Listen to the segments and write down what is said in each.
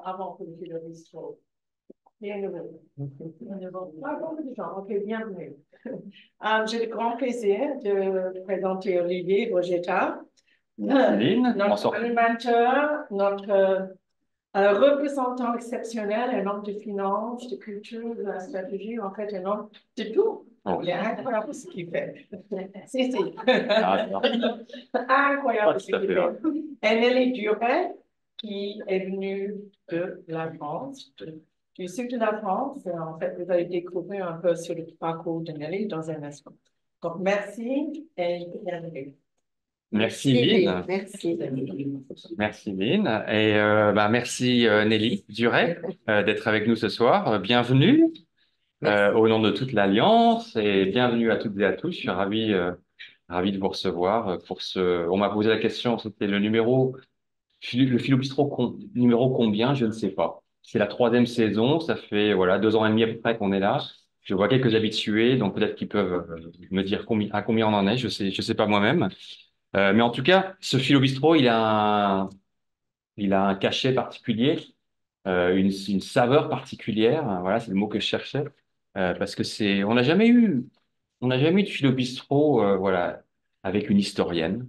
avant que le bistrot. Bienvenue. Ah, beaucoup de gens. Ok, bienvenue. J'ai le grand plaisir de présenter Olivier Brogetta, Céline, notre bonsoir. animateur, notre représentant exceptionnel, un homme de finance, de culture, de la stratégie, en fait, un homme de tout. Oh. Il est incroyable ce qu'il fait. Si, si. Ah, Incroyable pas ce tout à qu'il fait fait. vrai. Et Nelly Duret, qui est venue de la France, du sud de la France. Et en fait, vous allez découvrir un peu sur le parcours de Nelly dans un instant. Donc, merci et bienvenue. Merci Lynn. Merci. Merci Lynn. Et merci Nelly Duret d'être avec nous ce soir. Bienvenue au nom de toute l'Alliance et bienvenue à toutes et à tous. Je suis ravi de vous recevoir pour ce. On m'a posé la question, c'était le Philo Bistro numéro combien? Je ne sais pas. C'est la troisième saison. Ça fait voilà 2 ans et demi à peu près qu'on est là. Je vois quelques habitués, donc peut-être qu'ils peuvent me dire à combien on en est. Je sais pas moi-même. Mais en tout cas, ce Philo Bistro, il a un cachet particulier, une saveur particulière. Voilà, c'est le mot que je cherchais. Parce que on n'a jamais eu de Philo Bistro, voilà, avec une historienne.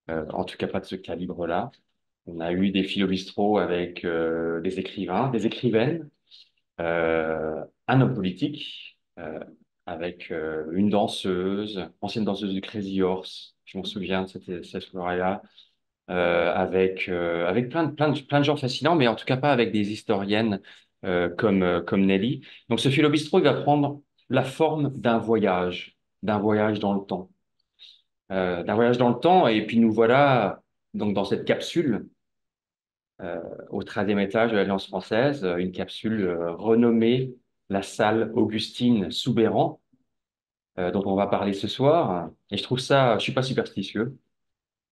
En tout cas, pas de ce calibre-là. On a eu des Philo Bistro avec des écrivains, des écrivaines, un homme politique, avec une danseuse, ancienne danseuse de Crazy Horse. Je m'en souviens de cette soirée-là. Avec plein de gens fascinants, mais en tout cas pas avec des historiennes comme Nelly. Donc ce Philo Bistro, il va prendre la forme d'un voyage dans le temps, et puis nous voilà donc dans cette capsule au 13e étage de l'Alliance française, une capsule renommée la salle Augustine Soubeyran, dont on va parler ce soir. Et je trouve ça, je suis pas superstitieux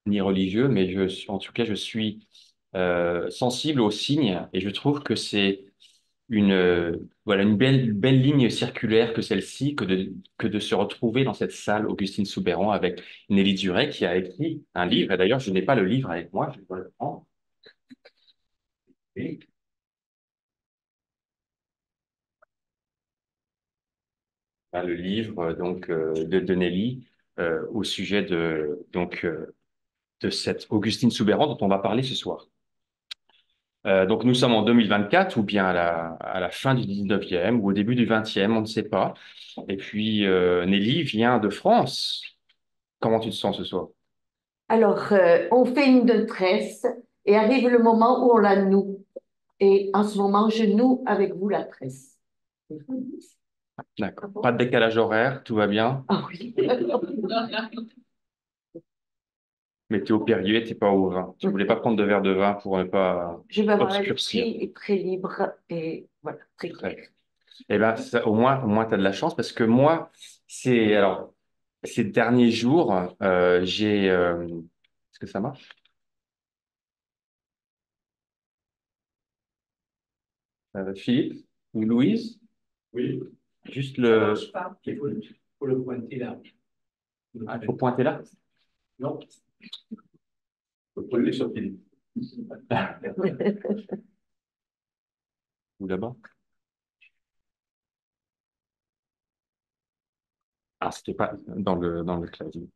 ni religieux, mais en tout cas, je suis sensible aux signes et je trouve que c'est voilà, une belle ligne circulaire que celle-ci, que de se retrouver dans cette salle Augustine Soubeyran avec Nelly Duret qui a écrit un livre. Et d'ailleurs, je n'ai pas le livre avec moi, je dois le prendre. Et le livre de Nelly au sujet de cette Augustine Soubeyran dont on va parler ce soir. Donc nous sommes en 2024 ou bien à la fin du 19e ou au début du 20e, on ne sait pas. Et puis Nelly vient de France. Comment tu te sens ce soir? Alors, on fait une tresse et arrive le moment où on la noue. Et en ce moment, je noue avec vous la tresse. D'accord. Pas de décalage horaire, tout va bien. Ah oui. Mais tu es au Perrier, tu n'es pas au vin. Tu voulais pas prendre de verre de vin pour ne pas Je vais avoir obscurcir. l'esprit très libre et voilà, très clair. Eh ben, au moins, tu as de la chance parce que moi, alors, ces derniers jours, est-ce que ça marche? Philippe ou Louise? Oui, Juste Ça le. marche pas. faut le pointer là. Ah, il faut pointer là? Non, faut le pointer sur Philippe. Ou là-bas? Ah, c'était pas dans le clavier.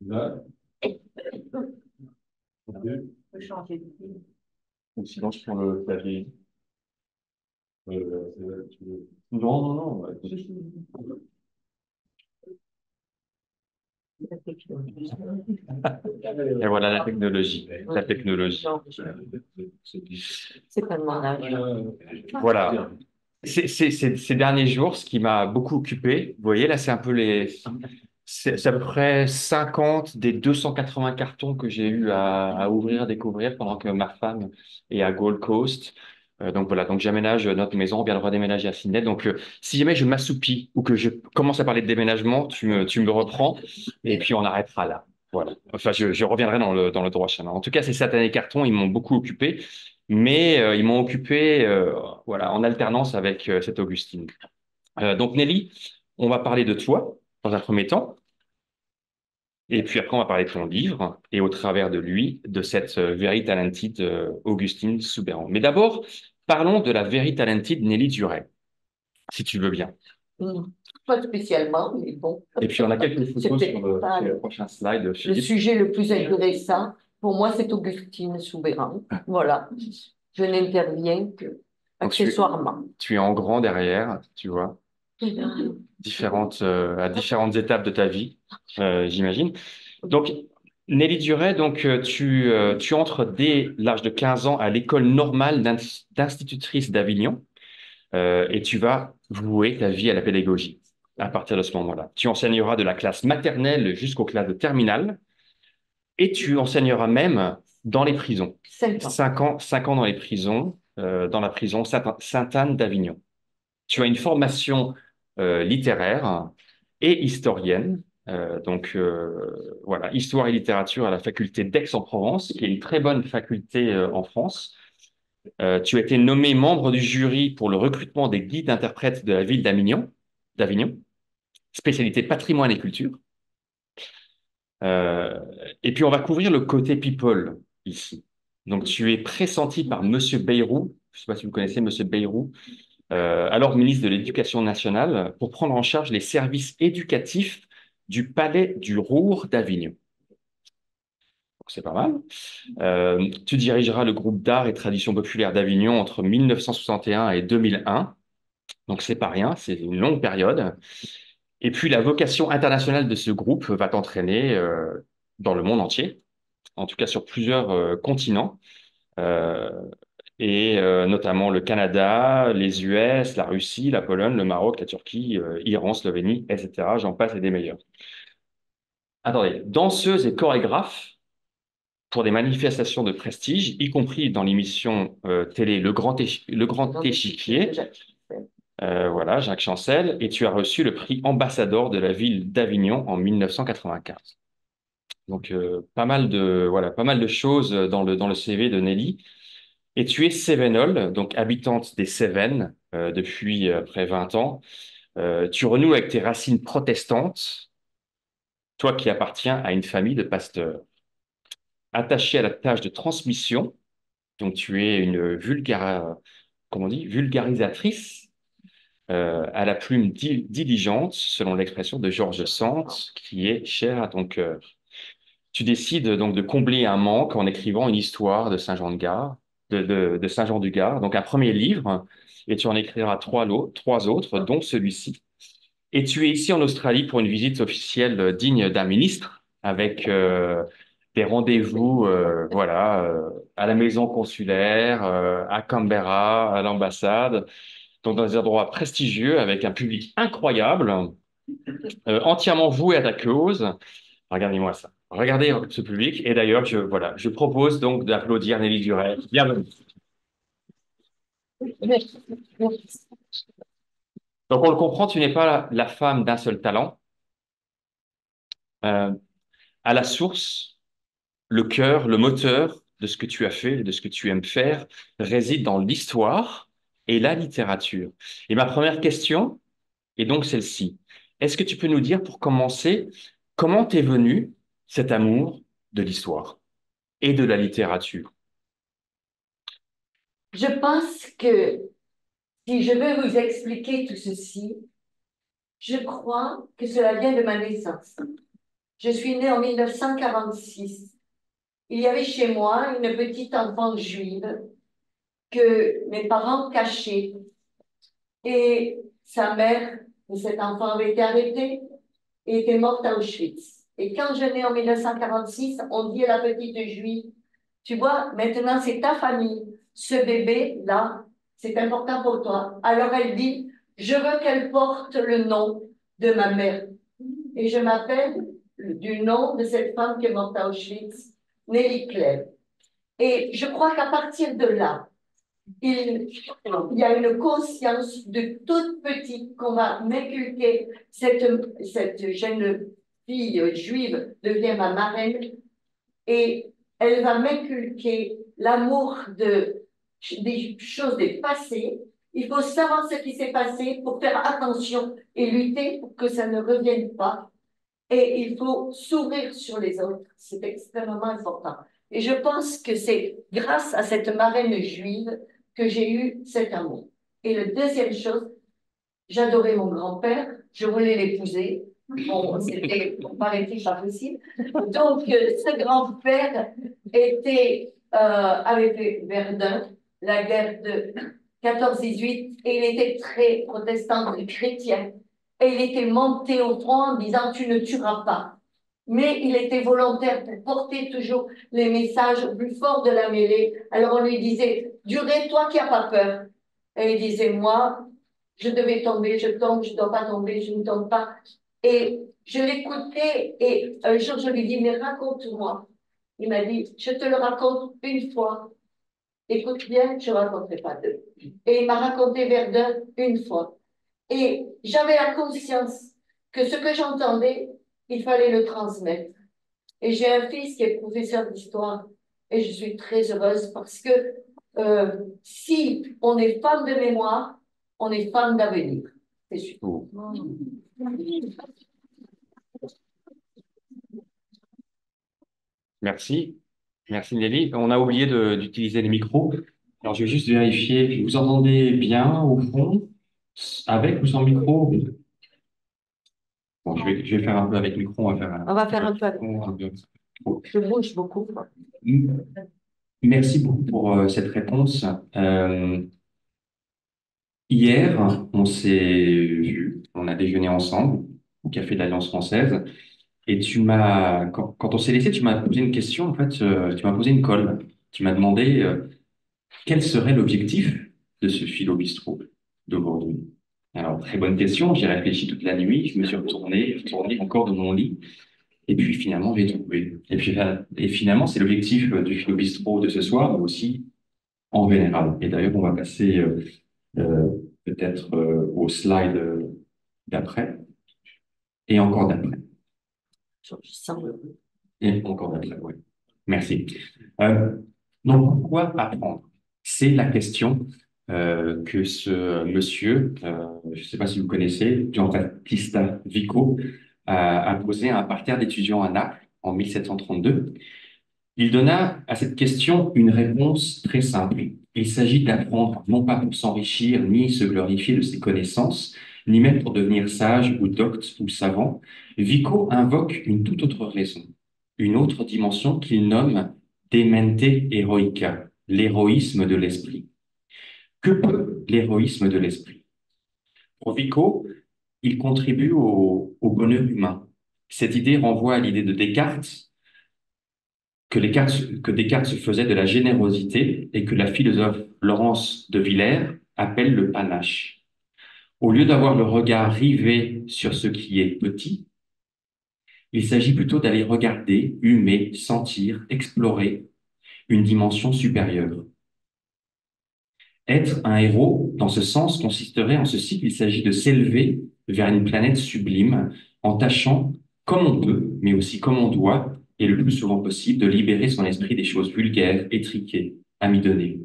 Là, deux. On peut changer de ligne. Ou sinon, je prends le clavier. Non, non, non. Et voilà la technologie. La technologie. Non, c'est pas de mon âge. Voilà. Ces derniers jours, ce qui m'a beaucoup occupé, vous voyez, là, c'est un peu c'est à peu près 50 des 280 cartons que j'ai eu à ouvrir, découvrir pendant que ma femme est à Gold Coast. Donc voilà, donc j'aménage notre maison, on vient de redéménager à Sydney. Donc si jamais je m'assoupis ou que je commence à parler de déménagement, tu me reprends et puis on arrêtera là. Voilà. Enfin, je reviendrai dans le droit chemin. En tout cas, ces satanés cartons, ils m'ont beaucoup occupé, mais ils m'ont occupé voilà, en alternance avec cette Augustine. Donc Nelly, on va parler de toi dans un premier temps. Et puis après, on va parler de ton livre et au travers de lui, de cette Very Talented Augustine Souberan. Mais d'abord, parlons de la Very Talented Nelly Duret, si tu veux bien. Pas spécialement, mais bon. Et puis, on a quelques photos C'était sur le, pas sur le prochain slide, le Philippe. sujet le plus intéressant. Pour moi, c'est Augustine Souberan. Voilà. Je n'interviens que Donc, accessoirement. tu es en grand derrière, tu vois, à différentes étapes de ta vie, j'imagine. Donc, Nelly Duret, donc, tu entres dès l'âge de 15 ans à l'école normale d'institutrice d'Avignon et tu vas vouer ta vie à la pédagogie à partir de ce moment-là. Tu enseigneras de la classe maternelle jusqu'aux classes de terminale et tu enseigneras même dans les prisons. 5 ans. 5 ans dans les prisons, dans la prison Sainte-Anne d'Avignon. Tu as une formation littéraire et historienne. Voilà, histoire et littérature à la faculté d'Aix-en-Provence, qui est une très bonne faculté en France. Tu as été nommé membre du jury pour le recrutement des guides interprètes de la ville d'Avignon, spécialité patrimoine et culture. Euh, et puis on va couvrir le côté people ici. Donc tu es pressenti par Monsieur Bayrou, je ne sais pas si vous connaissez Monsieur Bayrou, alors ministre de l'Éducation nationale, pour prendre en charge les services éducatifs du Palais du Roure d'Avignon. Donc c'est pas mal. Tu dirigeras le groupe d'art et tradition populaire d'Avignon entre 1961 et 2001. Donc c'est pas rien, c'est une longue période. Et puis la vocation internationale de ce groupe va t'entraîner dans le monde entier, en tout cas sur plusieurs continents. Euh, Notamment le Canada, les US, la Russie, la Pologne, le Maroc, la Turquie, Iran, Slovénie, etc. J'en passe et des meilleurs. Attendez, danseuse et chorégraphe pour des manifestations de prestige, y compris dans l'émission télé Le Grand Échiquier. Voilà, Jacques Chancel, et tu as reçu le prix ambassadeur de la ville d'Avignon en 1995. Donc, pas mal de choses dans le CV de Nelly. Et tu es Cévenole, donc habitante des Cévennes depuis près 20 ans. Tu renoues avec tes racines protestantes, toi qui appartiens à une famille de pasteurs. Attaché à la tâche de transmission, donc tu es une comment on dit, vulgarisatrice à la plume diligente, selon l'expression de Georges Sand, qui est chère à ton cœur. Tu décides donc de combler un manque en écrivant une histoire de Saint-Jean-de-Gard, de Saint-Jean-du-Gard, donc un premier livre, et tu en écriras trois autres, dont celui-ci. Et tu es ici en Australie pour une visite officielle digne d'un ministre, avec des rendez-vous, voilà, à la maison consulaire, à Canberra, à l'ambassade, donc dans des endroits prestigieux, avec un public incroyable, entièrement voué à ta cause. Regardez-moi ça. Regardez ce public. Et d'ailleurs, je propose donc d'applaudir Nelly Duret. Bienvenue. Donc, on le comprend, tu n'es pas la femme d'un seul talent. Euh, à la source, le cœur, le moteur de ce que tu as fait, de ce que tu aimes faire, réside dans l'histoire et la littérature. Et ma première question est donc celle-ci. Est-ce que tu peux nous dire, pour commencer, comment t'es venu cet amour de l'histoire et de la littérature? Je pense que si je veux vous expliquer tout ceci, je crois que cela vient de ma naissance. Je suis née en 1946. Il y avait chez moi une petite enfant juive que mes parents cachaient. Et sa mère de cet enfant avait été arrêtée et était morte à Auschwitz. Et quand je nais en 1946, on dit à la petite juive, tu vois, maintenant c'est ta famille. Ce bébé-là, c'est important pour toi. Alors elle dit, je veux qu'elle porte le nom de ma mère. Et je m'appelle du nom de cette femme qui est morte à Auschwitz, Nelly Claire. Et je crois qu'à partir de là, il y a une conscience de toute petite qu'on va m'inculquer. Cette jeune fille juive devient ma marraine et elle va m'inculquer l'amour des choses des passés. Il faut savoir ce qui s'est passé pour faire attention et lutter pour que ça ne revienne pas. et il faut s'ouvrir sur les autres. C'est extrêmement important. Et je pense que c'est grâce à cette marraine juive que j'ai eu cet amour. Et la deuxième chose, j'adorais mon grand-père, je voulais l'épouser. Bon, c'était, paraît-il, pas possible. Donc, ce grand-père avait fait Verdun, la guerre de 14-18, et il était très protestant, très chrétien. Et il était monté au front en disant, tu ne tueras pas. Mais il était volontaire pour porter toujours les messages plus forts de la mêlée. Alors on lui disait, Duré, toi qui n'as pas peur. Et il disait, moi, je devais tomber, je tombe, je ne dois pas tomber, je ne tombe pas. Et je l'écoutais et un jour je lui dis, mais raconte-moi. Il m'a dit, je te le raconte une fois. Écoute bien, je ne raconterai pas deux. Et il m'a raconté Verdun une fois. Et j'avais la conscience que ce que j'entendais, il fallait le transmettre. Et j'ai un fils qui est professeur d'histoire et je suis très heureuse parce que si on est femme de mémoire, on est femme d'avenir. C'est sûr. Oh. Merci. Merci Nelly. On a oublié d'utiliser les micros. Alors, je vais juste vérifier. Vous entendez bien au fond, avec ou sans micro? Bon, je vais faire un peu avec micro. On va faire un peu avec. Je bouge beaucoup. Merci beaucoup pour cette réponse. Hier, on s'est vu, on a déjeuné ensemble au Café de l'Alliance française. Et quand on s'est laissé, tu m'as posé une question, en fait, tu m'as posé une colle. Tu m'as demandé quel serait l'objectif de ce philo bistrot d'aujourd'hui. Alors, très bonne question, j'ai réfléchi toute la nuit, je me suis retourné encore dans mon lit, et puis finalement, j'ai trouvé. Et finalement, c'est l'objectif du philo bistrot de ce soir, mais aussi en général. Et d'ailleurs, on va passer euh, peut-être au slide d'après, et encore d'après. Et encore d'après, oui. Merci. Euh, donc, pourquoi apprendre? C'est la question que ce monsieur, je ne sais pas si vous connaissez, Giambattista Vico, a posé à un parterre d'étudiants à Naples en 1732. Il donna à cette question une réponse très simple. Il s'agit d'apprendre non pas pour s'enrichir ni se glorifier de ses connaissances, ni même pour devenir sage ou docte ou savant. Vico invoque une toute autre raison, une autre dimension qu'il nomme demente heroica, l'héroïsme de l'esprit. Que peut l'héroïsme de l'esprit? Pour Vico, il contribue au bonheur humain. Cette idée renvoie à l'idée de Descartes, que Descartes se faisait de la générosité et que la philosophe Laurence de Villers appelle le panache. Au lieu d'avoir le regard rivé sur ce qui est petit, il s'agit plutôt d'aller regarder, humer, sentir, explorer une dimension supérieure. Être un héros, dans ce sens, consisterait en ceci qu'il s'agit de s'élever vers une planète sublime en tâchant, comme on peut, mais aussi comme on doit, et le plus souvent possible, de libérer son esprit des choses vulgaires, étriquées, amidonnées.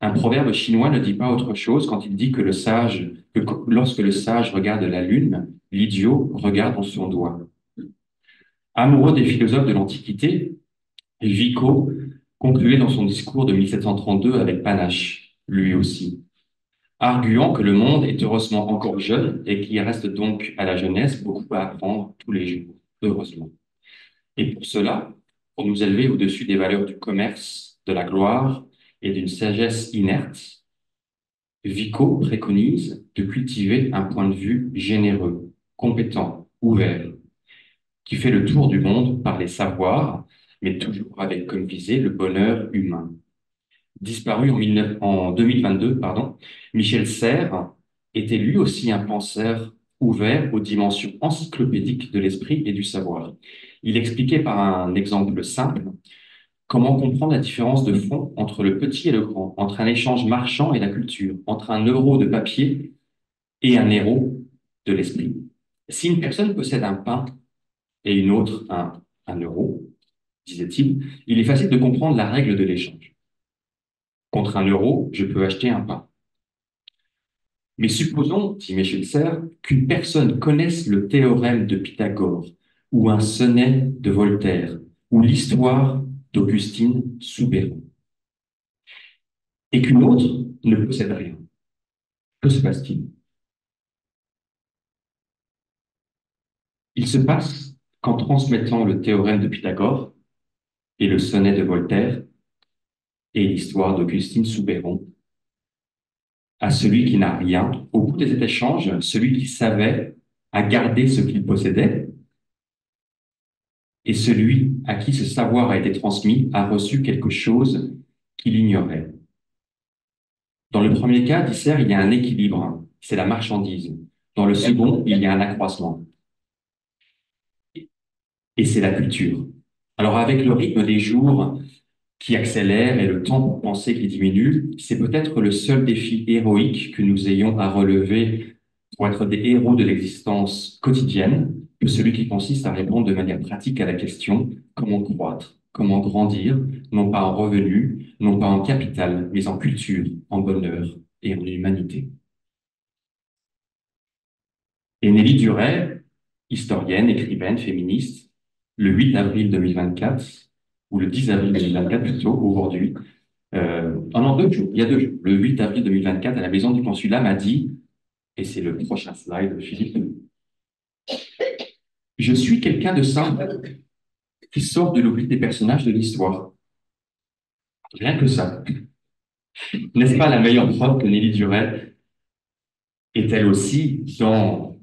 Un proverbe chinois ne dit pas autre chose quand il dit que lorsque le sage regarde la lune, l'idiot regarde dans son doigt. Amoureux des philosophes de l'Antiquité, Vico concluait dans son discours de 1732 avec panache, lui aussi, arguant que le monde est heureusement encore jeune et qu'il reste donc à la jeunesse beaucoup à apprendre tous les jours, heureusement. Et pour cela, pour nous élever au-dessus des valeurs du commerce, de la gloire et d'une sagesse inerte, Vico préconise de cultiver un point de vue généreux, compétent, ouvert, qui fait le tour du monde par les savoirs, mais toujours avec comme visée le bonheur humain. Disparu en 2022, Michel Serres était lui aussi un penseur ouvert aux dimensions encyclopédiques de l'esprit et du savoir. Il expliquait par un exemple simple comment comprendre la différence de fond entre le petit et le grand, entre un échange marchand et la culture, entre un euro de papier et un héros de l'esprit. Si une personne possède un pain et une autre un euro, disait-il, il est facile de comprendre la règle de l'échange. Contre un euro, je peux acheter un pain. Mais supposons, dit Michel, qu'une personne connaisse le théorème de Pythagore, ou un sonnet de Voltaire, ou l'histoire d'Augustine Soubeyron, et qu'une autre ne possède rien. Que se passe-t-il? Il se passe qu'en transmettant le théorème de Pythagore et le sonnet de Voltaire et l'histoire d'Augustine Soubeyron à celui qui n'a rien, au bout des échanges, celui qui savait a gardé ce qu'il possédait, et celui à qui ce savoir a été transmis a reçu quelque chose qu'il ignorait. Dans le premier cas, dit Serre, il y a un équilibre, c'est la marchandise. Dans le second, il y a un accroissement, et c'est la culture. Alors avec le rythme des jours qui accélère et le temps pour penser qui diminue, c'est peut-être le seul défi héroïque que nous ayons à relever pour être des héros de l'existence quotidienne, que celui qui consiste à répondre de manière pratique à la question comment croître, comment grandir, non pas en revenus, non pas en capital, mais en culture, en bonheur et en humanité. Et Nelly Duret, historienne, écrivaine, féministe, le 8 avril 2024, ou le 10 avril 2024 plutôt, aujourd'hui, non, 2 jours, il y a 2 jours, le 8 avril 2024, à la Maison du Consulat, m'a dit, et c'est le prochain slide, Philippe, je suis quelqu'un de simple qui sort de l'oubli des personnages de l'histoire. Rien que ça. N'est-ce pas la meilleure preuve que Nelly Duret est elle aussi dans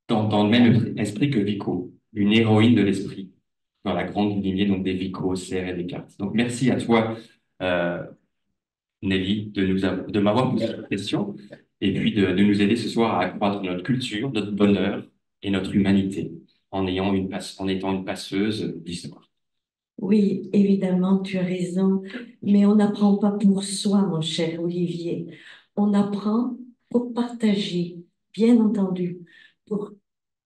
le même esprit que Vico, une héroïne de l'esprit, dans la grande lignée donc des Vico, Serre et Descartes. Donc merci à toi, euh, Nelly, de m'avoir posé cette question et puis de nous aider ce soir à accroître notre culture, notre bonheur et notre humanité en étant une passeuse d'histoire. Oui, évidemment, tu as raison, mais on n'apprend pas pour soi, mon cher Olivier. On apprend pour partager, bien entendu. Pour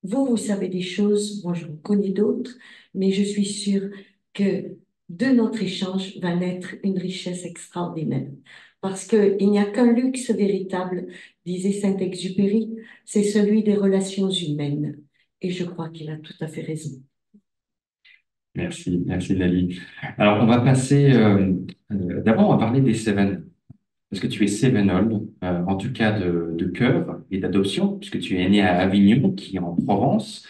vous, vous savez des choses, moi je connais d'autres, mais je suis sûre que de notre échange va naître une richesse extraordinaire. Parce qu'il n'y a qu'un luxe véritable, disait Saint-Exupéry, c'est celui des relations humaines. Et je crois qu'il a tout à fait raison. Merci Nelly. Alors on va passer, d'abord on va parler des Cévennes, parce que tu es Cévenole, en tout cas de cœur et d'adoption, puisque tu es né à Avignon, qui est en Provence,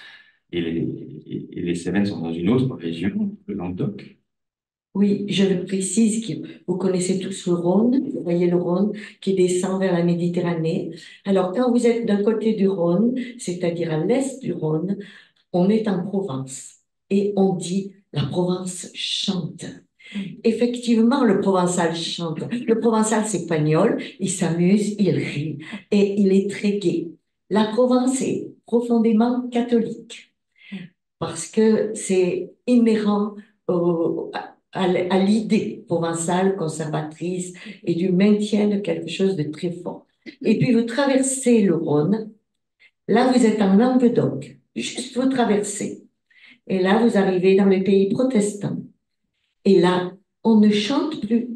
et les Cévennes sont dans une autre région, le Languedoc. Oui, je le précise que vous connaissez tous le Rhône, vous voyez le Rhône qui descend vers la Méditerranée. Alors, quand vous êtes d'un côté du Rhône, c'est-à-dire à l'est du Rhône, on est en Provence et on dit la Provence chante. Effectivement, le provençal chante. Le provençal, c'est pagnol, il s'amuse, il rit et il est très gai. La Provence est profondément catholique parce que c'est inhérent à l'idée provençale, conservatrice et du maintien de quelque chose de très fort. Et puis vous traversez le Rhône, là vous êtes en Languedoc, juste vous traversez. Et là vous arrivez dans les pays protestants. Et là, on ne chante plus,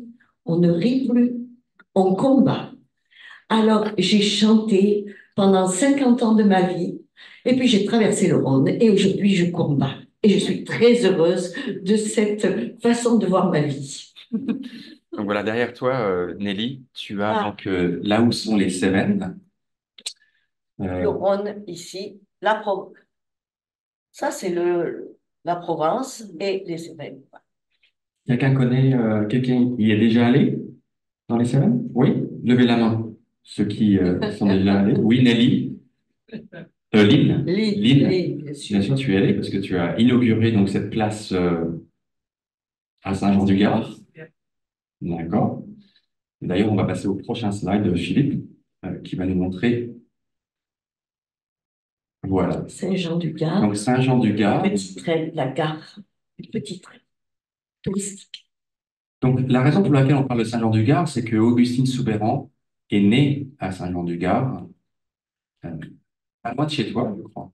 on ne rit plus, on combat. Alors j'ai chanté pendant 50 ans de ma vie, et puis j'ai traversé le Rhône, et aujourd'hui je combats. Et je suis très heureuse de cette façon de voir ma vie. Donc voilà, derrière toi, Nelly, tu as Ah. donc là où sont les Cévennes. Le Rhône ici, ça c'est la Provence et les Cévennes. Quelqu'un connaît, quelqu'un y est déjà allé dans les Cévennes? Oui, levez la main. Ceux qui sont déjà allés. Oui, Nelly. Lynn. Lynn. Bien sûr. Bien sûr, tu y es allé parce que tu as inauguré donc cette place à Saint-Jean-du-Gard. D'accord. D'ailleurs, on va passer au prochain slide de Philippe qui va nous montrer. Voilà. Saint-Jean-du-Gard. Donc Saint-Jean-du-Gard. Petit trait, la gare. Petit trait touristique. Donc la raison pour laquelle on parle de Saint-Jean-du-Gard, c'est que Augustine Soubeyran est née à Saint-Jean-du-Gard, pas loin de chez toi, je crois.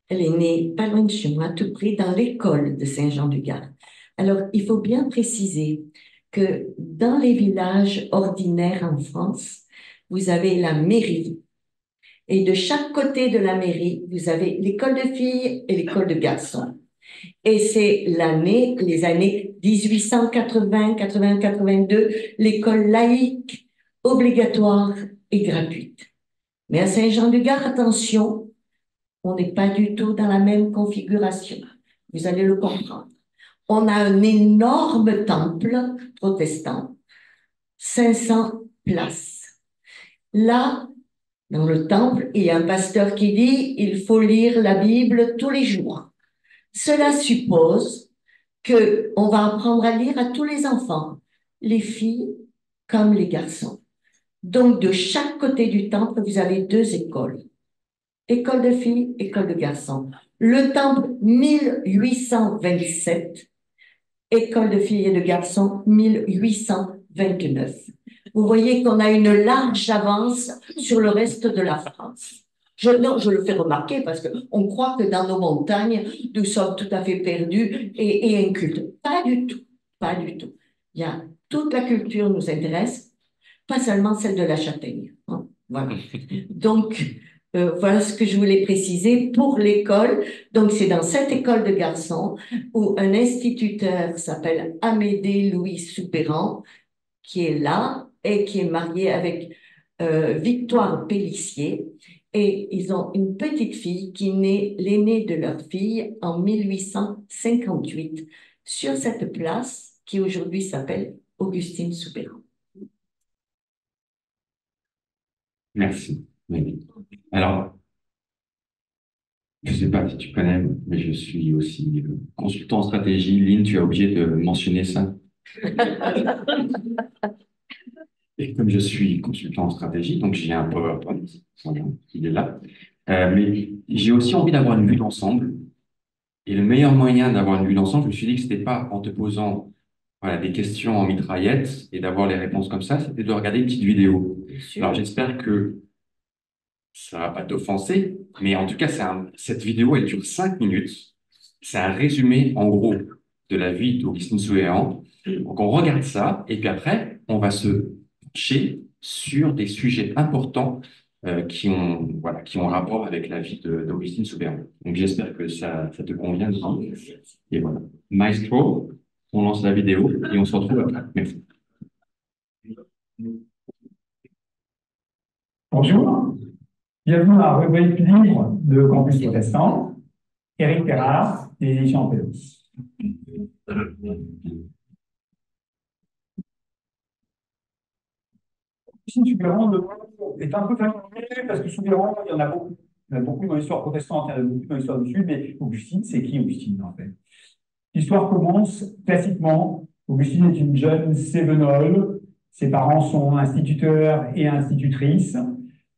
Elle est née pas loin de chez moi, tout près dans l'école de Saint-Jean-du-Gard. Alors, il faut bien préciser que dans les villages ordinaires en France, vous avez la mairie. Et de chaque côté de la mairie, vous avez l'école de filles et l'école de garçons. Et c'est les années 1880, 80, 82, l'école laïque, obligatoire et gratuite. Mais à Saint-Jean-du-Gard, attention, on n'est pas du tout dans la même configuration. Vous allez le comprendre. On a un énorme temple protestant, 500 places. Là, dans le temple, il y a un pasteur qui dit, il faut lire la Bible tous les jours. Cela suppose qu'on va apprendre à lire à tous les enfants, les filles comme les garçons. Donc, de chaque côté du temple, vous avez 2 écoles. École de filles, école de garçons. Le temple, 1827. École de filles et de garçons, 1829. Vous voyez qu'on a une large avance sur le reste de la France. Non, je le fais remarquer parce qu'on croit que dans nos montagnes, nous sommes tout à fait perdus et incultes. Pas du tout, pas du tout. Toute la culture nous intéresse, pas seulement celle de la châtaigne. Hein, voilà. Donc, voilà ce que je voulais préciser pour l'école. Donc, c'est dans cette école de garçons où un instituteur s'appelle Amédée Louis Soupéran, qui est là et qui est marié avec Victoire Pélissier. Et ils ont une petite fille qui naît, l'aînée de leur fille, en 1858, sur cette place qui aujourd'hui s'appelle Augustine Soupéran. Merci. Oui. Alors, je ne sais pas si tu connais, mais je suis aussi consultant en stratégie. Lynn, tu as oublié de mentionner ça. Et comme je suis consultant en stratégie, donc j'ai un PowerPoint, voilà, il est là. Mais j'ai aussi envie d'avoir une vue d'ensemble. Et le meilleur moyen d'avoir une vue d'ensemble, je me suis dit que c'était pas en te posant voilà, des questions en mitraillette et d'avoir les réponses comme ça, c'était de regarder une petite vidéo. Alors j'espère que ça va pas t'offenser, mais en tout cas, cette vidéo, elle dure 5 minutes. C'est un résumé, en gros, de la vie d'Augustine Souéran. Donc, on regarde ça, et puis après, on va se pencher sur des sujets importants qui ont rapport avec la vie d'Augustine Souéran. Donc, j'espère que ça te convient. Et voilà. Maestro, on lance la vidéo et on se retrouve après. Merci. Bonjour. Bienvenue à la rubrique livre de Campus Protestant. Éric Terrard, des éditions Pélos. Soubeyran est un peu familier parce que Soubeyran, il y en a beaucoup. Il y en a beaucoup dans l'histoire protestante, il y en a beaucoup dans l'histoire du Sud, mais Augustine, c'est qui Augustine en fait? L'histoire commence classiquement. Augustine est une jeune Cévenole. Ses parents sont instituteurs et institutrices.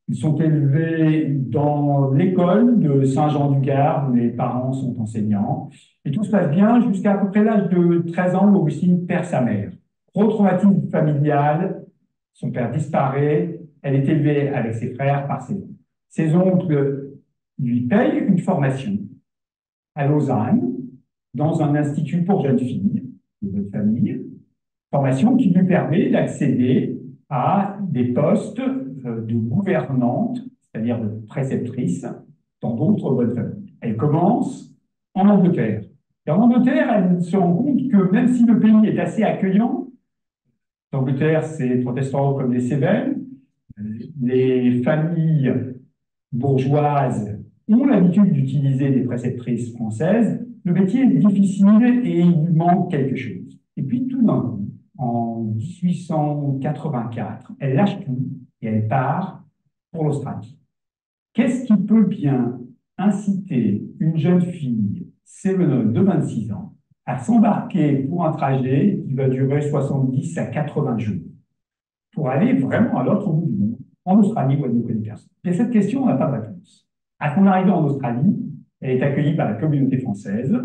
Ils sont élevés dans l'école de Saint-Jean-du-Gard, où les parents sont enseignants. Et tout se passe bien jusqu'à peu près l'âge de 13 ans où Augustine perd sa mère. Gros traumatisme familial, son père disparaît, elle est élevée avec ses frères par ses oncles. Ses oncles lui payent une formation à Lausanne, dans un institut pour jeunes filles, de bonne famille, formation qui lui permet d'accéder à des postes de gouvernante, c'est-à-dire de préceptrice, dans d'autres bonnes familles. Elle commence en Angleterre. Et en Angleterre, elle se rend compte que même si le pays est assez accueillant, l'Angleterre, c'est protestant comme les Cévennes, les familles bourgeoises ont l'habitude d'utiliser des préceptrices françaises, le métier est difficile et il lui manque quelque chose. Et puis tout d'un coup, en 1884, elle lâche tout et elle part pour l'Australie. Qu'est-ce qui peut bien inciter une jeune fille cévenole de 26 ans à s'embarquer pour un trajet qui va durer 70 à 80 jours pour aller vraiment à l'autre bout du monde, en Australie où elle ne connaît personne? Et cette question, on n'a pas de réponse. À son arrivée en Australie, elle est accueillie par la communauté française,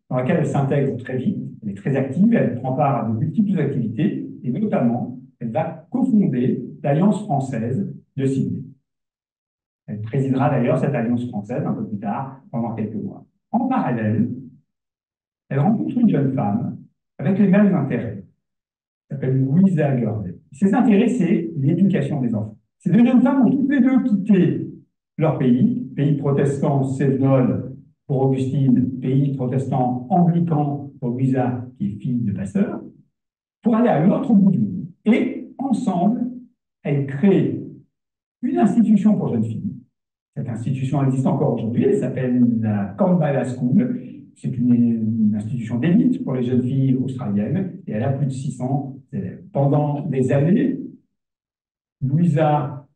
dans laquelle elle s'intègre très vite, elle est très active, elle prend part à de multiples activités, et notamment, elle va cofonder l'Alliance française de Sydney. Elle présidera d'ailleurs cette Alliance française un peu plus tard, pendant quelques mois. En parallèle, elle rencontre une jeune femme avec les mêmes intérêts. Elle s'appelle Louisa Gurley. Ses intérêts, c'est l'éducation des enfants. Ces deux jeunes femmes ont toutes les deux quitté leur pays protestant cévenol pour Augustine, pays protestant anglican pour Louisa, qui est fille de pasteur, pour aller à l'autre bout du monde. Et ensemble, elles créent une institution pour jeunes filles. Cette institution existe encore aujourd'hui, elle s'appelle la Kambala School. C'est une institution d'élite pour les jeunes filles australiennes et elle a plus de 600 élèves. Pendant des années, Louisa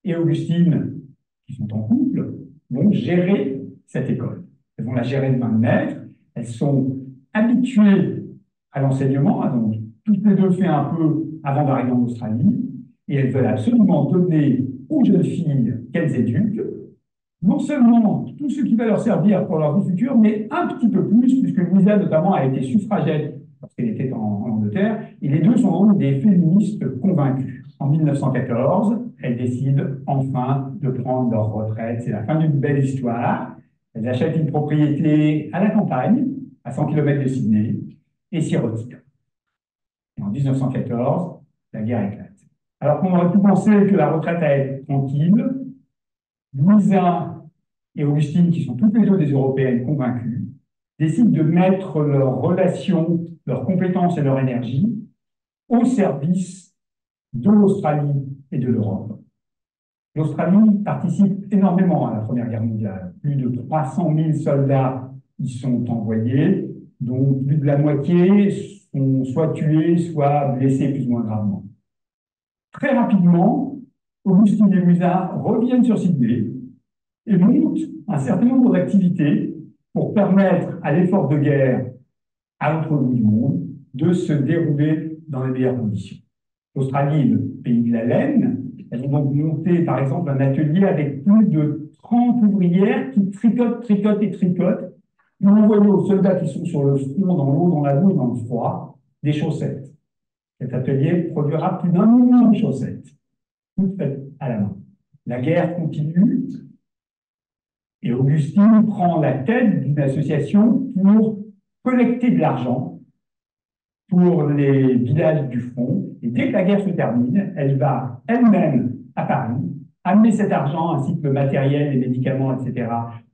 et Augustine, qui sont en couple, vont gérer cette école. Elles vont la gérer de main de maître. Elles sont habituées à l'enseignement, elles ont toutes les deux fait un peu avant d'arriver en Australie, et elles veulent absolument donner aux jeunes filles qu'elles éduquent non seulement tout ce qui va leur servir pour leur vie future, mais un petit peu plus, puisque Louisa, notamment, a été suffragette lorsqu'elle était en Angleterre, et les deux sont donc des féministes convaincus. En 1914, elles décident enfin de prendre leur retraite. C'est la fin d'une belle histoire. Elles achètent une propriété à la campagne, à 100 km de Sydney, et s'y retirent. Et en 1914, la guerre éclate. Alors qu'on aurait pu penser que la retraite allait être tranquille, Louisa et Augustine, qui sont toutes les deux des Européennes convaincues, décident de mettre leurs relations, leurs compétences et leur énergie au service de l'Australie et de l'Europe. L'Australie participe énormément à la Première Guerre mondiale. Plus de 300 000 soldats y sont envoyés, dont plus de la moitié sont soit tués, soit blessés plus ou moins gravement. Très rapidement, Augustine et Louisa reviennent sur Sydney et montent un certain nombre d'activités pour permettre à l'effort de guerre à l'autre bout du monde de se dérouler dans les meilleures conditions. L'Australie est le pays de la laine. Elles ont donc monté, par exemple, un atelier avec plus de 30 ouvrières qui tricotent, tricotent et tricotent. Ils ont envoyé aux soldats qui sont sur le front, dans l'eau, dans la boue et dans le froid, des chaussettes. Cet atelier produira plus d'1 million de chaussettes, toutes faites à la main. La guerre continue et Augustine prend la tête d'une association pour collecter de l'argent pour les villages du front. Et dès que la guerre se termine, elle va elle-même à Paris amener cet argent ainsi que le matériel, les médicaments, etc.,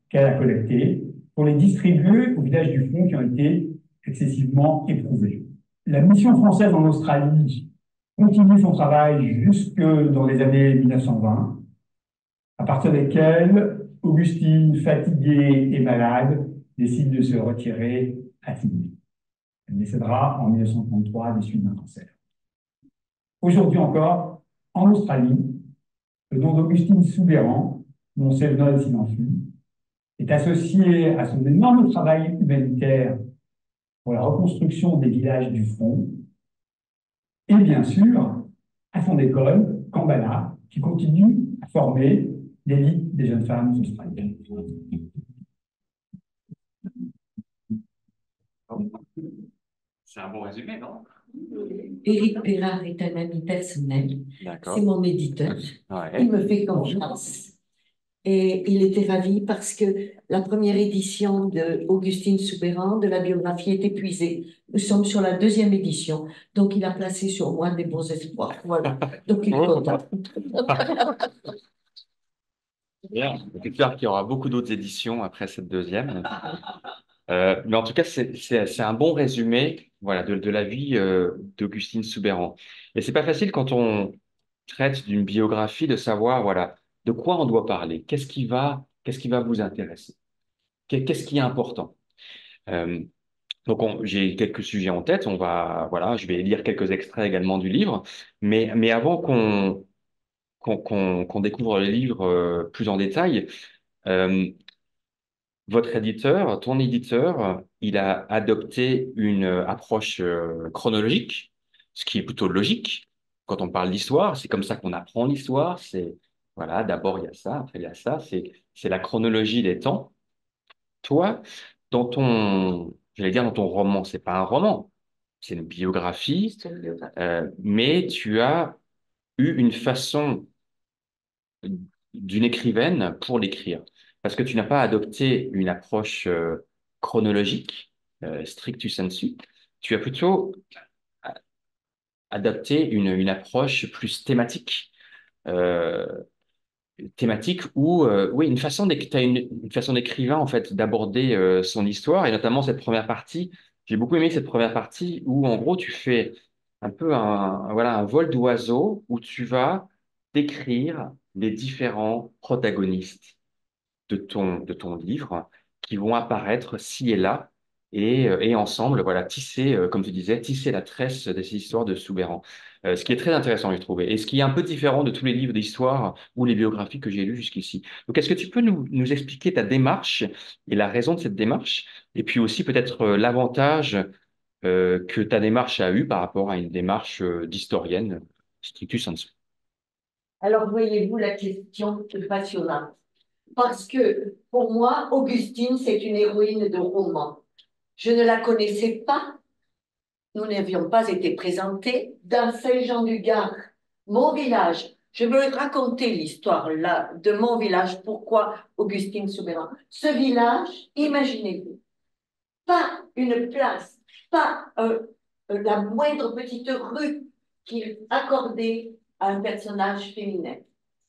qu'elle a collectés pour les distribuer aux villages du front qui ont été excessivement éprouvés. La mission française en Australie continue son travail jusque dans les années 1920, à partir desquelles Augustine, fatiguée et malade, décide de se retirer à Sydney. Elle décédera en 1933 des suites d'un cancer. Aujourd'hui encore, en Australie, le nom d'Augustine Soubeyran, dont c'est le nom s'il en fut, est associé à son énorme travail humanitaire pour la reconstruction des villages du front, et bien sûr à son école, Kambala, qui continue à former l'élite des jeunes femmes australiennes. C'est un bon résumé, non? Éric Pérard est un ami personnel. D'accord. C'est mon éditeur. Ouais. Il me fait confiance. Et il était ravi parce que la première édition de Augustine Soubeyran de la biographie est épuisée. Nous sommes sur la 2e édition. Donc, il a placé sur moi des bons espoirs. Voilà. Donc, il est content. Bien. C'est clair qu'il y aura beaucoup d'autres éditions après cette 2e. Mais en tout cas, c'est un bon résumé, voilà, de la vie d'Augustine Soubeyran. Et c'est pas facile quand on traite d'une biographie de savoir, voilà, de quoi on doit parler, qu'est-ce qui va vous intéresser, qu'est-ce qui est important. Donc, j'ai quelques sujets en tête. Voilà, je vais lire quelques extraits également du livre. Mais avant qu'on découvre le livre plus en détail, euh, votre éditeur, ton éditeur, il a adopté une approche chronologique, ce qui est plutôt logique. Quand on parle d'histoire, c'est comme ça qu'on apprend l'histoire. C'est, voilà, d'abord il y a ça, après il y a ça. C'est la chronologie des temps. Toi, j'allais dire dans ton roman, c'est pas un roman, c'est une biographie, mais tu as eu une façon d'une écrivaine pour l'écrire. Parce que tu n'as pas adopté une approche chronologique, strictu sensu. Tu as plutôt adopté une approche plus thématique. euh, thématique où, oui, t'as une façon d'écrivain, en fait, d'aborder son histoire, et notamment cette première partie. J'ai beaucoup aimé cette première partie où, en gros, tu fais un peu voilà, un vol d'oiseau où tu vas décrire les différents protagonistes de ton livre qui vont apparaître ci et là et ensemble, voilà, tisser, comme tu disais, tisser la tresse de ces histoires de Soubeyran. Ce qui est très intéressant, j'ai trouvé, et ce qui est un peu différent de tous les livres d'histoire ou les biographies que j'ai lus jusqu'ici. Donc, est-ce que tu peux nous expliquer ta démarche et la raison de cette démarche, et puis aussi peut-être l'avantage que ta démarche a eu par rapport à une démarche d'historienne stricto sensu? Alors, voyez-vous, la question est passionnante. Parce que pour moi, Augustine, c'est une héroïne de roman. Je ne la connaissais pas, nous n'avions pas été présentés dans Saint-Jean-du-Gard, mon village. Je me racontais l'histoire là de mon village, pourquoi Augustine Soubeyran. Ce village, imaginez-vous, pas une place, pas la moindre petite rue qu'il accordait à un personnage féminin,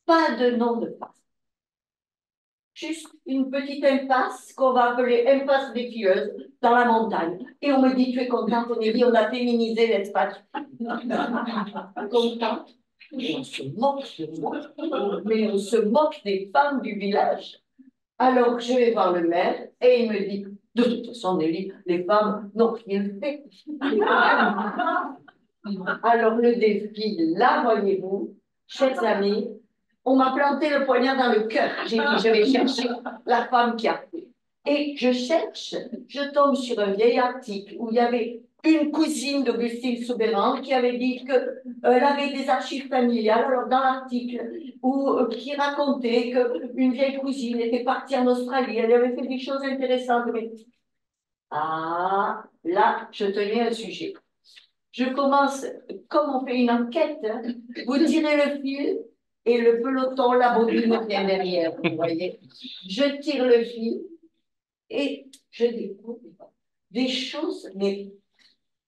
pas de nom de femme. Juste une petite impasse qu'on va appeler impasse des Filleuses dans la montagne. Et on me dit, tu es contente, Nelly, on a féminisé l'espace. Contente. Et on se moque de moi. Mais on se moque des femmes du village. Alors, je vais voir le maire et il me dit, de toute façon, Nelly, les femmes n'ont rien fait. Alors, le défi, là, voyez-vous, chers amis, on m'a planté le poignard dans le cœur. J'ai dit, je vais chercher la femme qui a fait. Et je cherche, je tombe sur un vieil article où il y avait une cousine d'Augustine Soubeyran qui avait dit qu'elle avait des archives familiales. Alors, dans l'article, qui racontait qu'une vieille cousine était partie en Australie, elle avait fait des choses intéressantes. Mais... ah, là, je tenais un sujet. Je commence, comme on fait une enquête, hein, vous tirez le fil et le peloton, la bobine vient derrière, vous voyez. Je tire le fil et je découvre des choses mais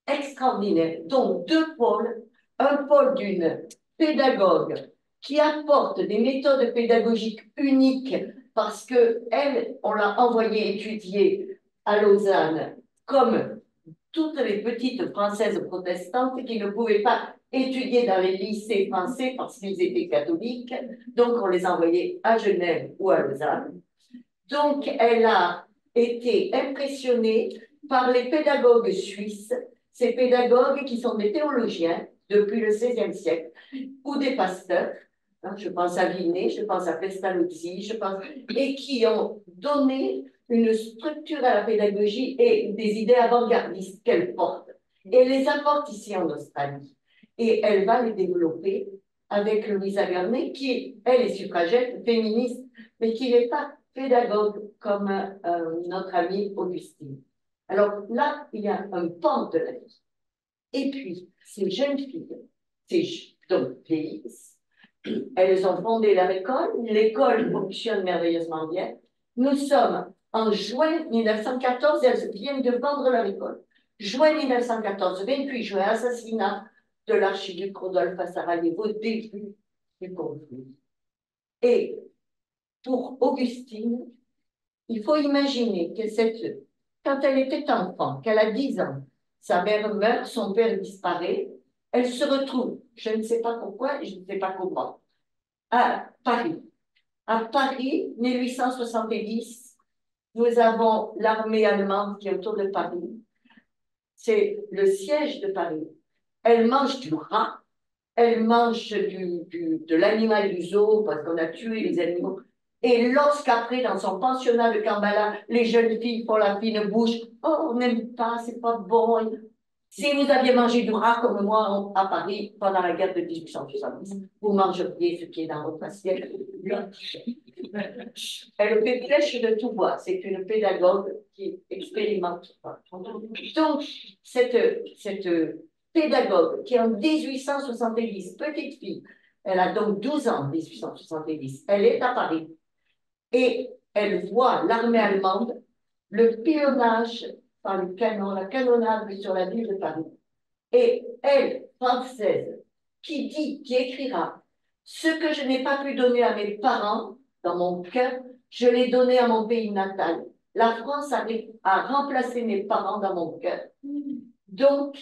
extraordinaires. Donc, deux pôles, un pôle d'une pédagogue qui apporte des méthodes pédagogiques uniques parce qu'elle, on l'a envoyée étudier à Lausanne comme toutes les petites françaises protestantes qui ne pouvaient pas étudier dans les lycées français parce qu'ils étaient catholiques. Donc, on les envoyait à Genève ou à Lausanne. Donc, elle a été impressionnée par les pédagogues suisses, ces pédagogues qui sont des théologiens depuis le XVIe siècle, ou des pasteurs, hein, je pense à Linné, je pense à Pestalozzi, et qui ont donné une structure à la pédagogie et des idées avant-gardistes qu'elle porte. Et elle les apporte ici en Australie. Et elle va les développer avec Louisa Garnet, qui, elle, est suffragette, féministe, mais qui n'est pas pédagogue comme notre amie Augustine. Alors là, il y a un pan de la vie. Et puis, ces jeunes filles, donc Félix, elles ont fondé leur école. L'école fonctionne merveilleusement bien. Nous sommes en juin 1914, elles viennent de vendre leur école. Juin 1914, 28 juin, assassinat de l'archiduc Rodolphe à Sarajevo, début du conflit. Et pour Augustine, il faut imaginer que quand elle était enfant, qu'elle a 10 ans, sa mère meurt, son père disparaît, elle se retrouve, je ne sais pas pourquoi, je ne sais pas comment, à Paris. À Paris, 1870, nous avons l'armée allemande qui est autour de Paris. C'est le siège de Paris. Elle mange du rat, elle mange de l'animal du zoo parce qu'on a tué les animaux. Et lorsqu'après, dans son pensionnat de Kambala, les jeunes filles font la fine bouche, oh, on n'aime pas, c'est pas bon. Si vous aviez mangé du rat comme moi à Paris pendant la guerre de 1870, vous mangeriez ce qui est dans votre assiette. Elle fait flèche de tout bois. C'est une pédagogue qui expérimente. Donc, cette pédagogue qui en 1870, petite fille, elle a donc 12 ans en 1870, elle est à Paris et elle voit l'armée allemande, le pilonnage par le canon, la canonnade sur la ville de Paris. Et elle, française, qui écrira Ce que je n'ai pas pu donner à mes parents, dans mon cœur, je l'ai donné à mon pays natal. La France a remplacé mes parents dans mon cœur. Donc,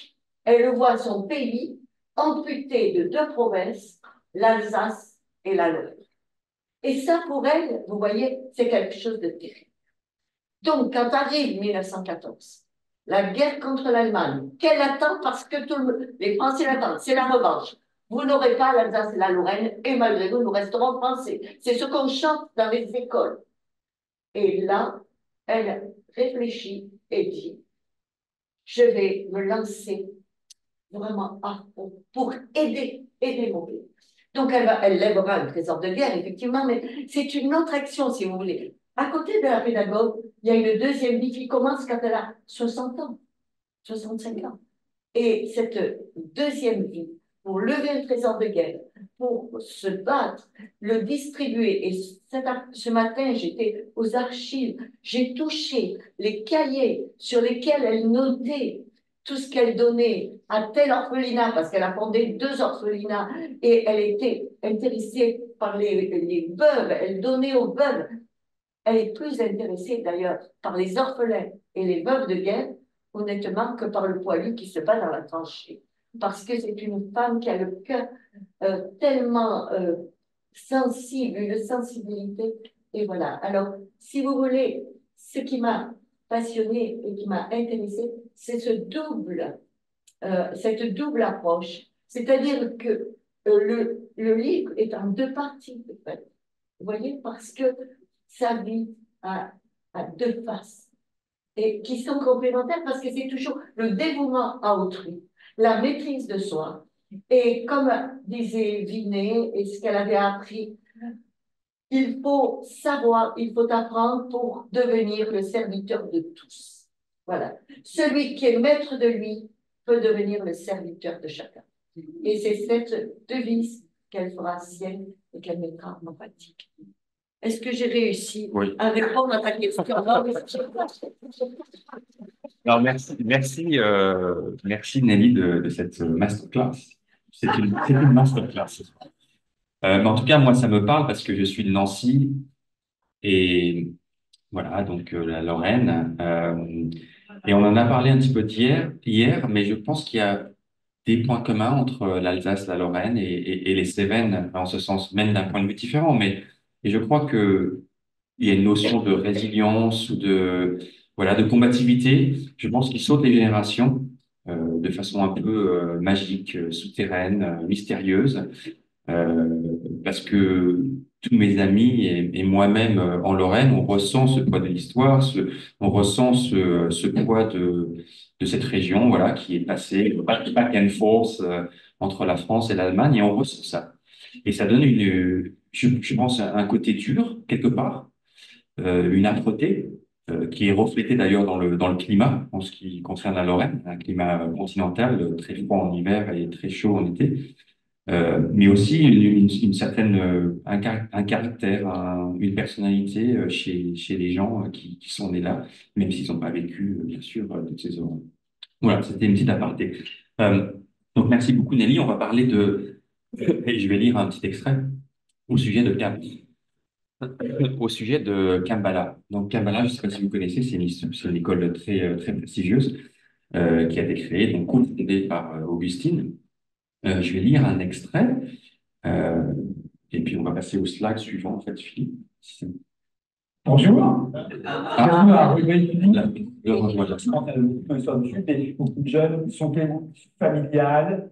elle voit son pays amputé de 2 provinces, l'Alsace et la Lorraine. Et ça, pour elle, vous voyez, c'est quelque chose de terrible. Donc, quand arrive 1914, la guerre contre l'Allemagne, qu'elle attend parce que les Français l'attendent, c'est la revanche. Vous n'aurez pas l'Alsace et la Lorraine, et malgré vous, nous resterons français. C'est ce qu'on chante dans les écoles. Et là, elle réfléchit et dit, je vais me lancer vraiment à fond pour aider mon pays. Donc, elle lèvera un trésor de guerre, effectivement, mais c'est une autre action, si vous voulez. À côté de la pédagogue, il y a une deuxième vie qui commence quand elle a 60 ans, 65 ans. Et cette deuxième vie, pour lever le trésor de guerre, pour se battre, le distribuer. Et ce matin, j'étais aux archives, j'ai touché les cahiers sur lesquels elle notait tout ce qu'elle donnait à tel orphelinat, parce qu'elle a fondé 2 orphelinats, et elle était intéressée par les veuves, elle donnait aux veuves. Elle est plus intéressée d'ailleurs par les orphelins et les veuves de guerre, honnêtement, que par le poilu qui se bat dans la tranchée. Parce que c'est une femme qui a le cœur tellement sensible, une sensibilité. Et voilà. Alors, si vous voulez, ce qui m'a passionnée et qui m'a intéressée, c'est cette double approche. C'est-à-dire que le livre est en 2 parties, en fait. Vous voyez, parce que sa vie a 2 faces et qui sont complémentaires parce que c'est toujours le dévouement à autrui, la maîtrise de soi. Et comme disait Vinet et ce qu'elle avait appris, il faut savoir, il faut apprendre pour devenir le serviteur de tous. Voilà. Celui qui est maître de lui peut devenir le serviteur de chacun. Et c'est cette devise qu'elle fera sienne et qu'elle mettra en pratique. Est-ce que j'ai réussi à répondre à ta question? Alors, merci Nelly de cette masterclass. C'est une masterclass. Mais en tout cas, moi, ça me parle parce que je suis de Nancy et voilà, donc la Lorraine. Et on en a parlé un petit peu hier, mais je pense qu'il y a des points communs entre l'Alsace, la Lorraine et les Cévennes, en ce sens, même d'un point de vue différent. Et je crois que il y a une notion de résilience ou voilà, de combativité. Je pense qu'il saute les générations de façon un peu magique, souterraine, mystérieuse, parce que tous mes amis et moi-même en Lorraine, on ressent ce poids de l'histoire, on ressent ce poids de cette région, voilà, qui est passée back and forth entre la France et l'Allemagne, et on ressent ça. Et ça donne je pense, un côté dur quelque part, une âpreté qui est reflétée d'ailleurs dans le climat, en ce qui concerne la Lorraine, un climat continental, très froid en hiver et très chaud en été, mais aussi une certaine, un caractère, une personnalité chez les gens qui sont nés là, même s'ils n'ont pas vécu, bien sûr, toutes ces horreurs. Voilà, c'était une petite aparté. Euh, donc, merci beaucoup, Nelly. On va parler et je vais lire un petit extrait au sujet de Kambala. Donc, Kambala, je ne sais pas si vous connaissez, c'est une école très, très prestigieuse qui a été créée, donc fondée par Augustine. Je vais lire un extrait et puis on va passer au slide suivant, en fait, Philippe. Bonjour. Ah, Voilà. Beaucoup de jeunes, son père familial,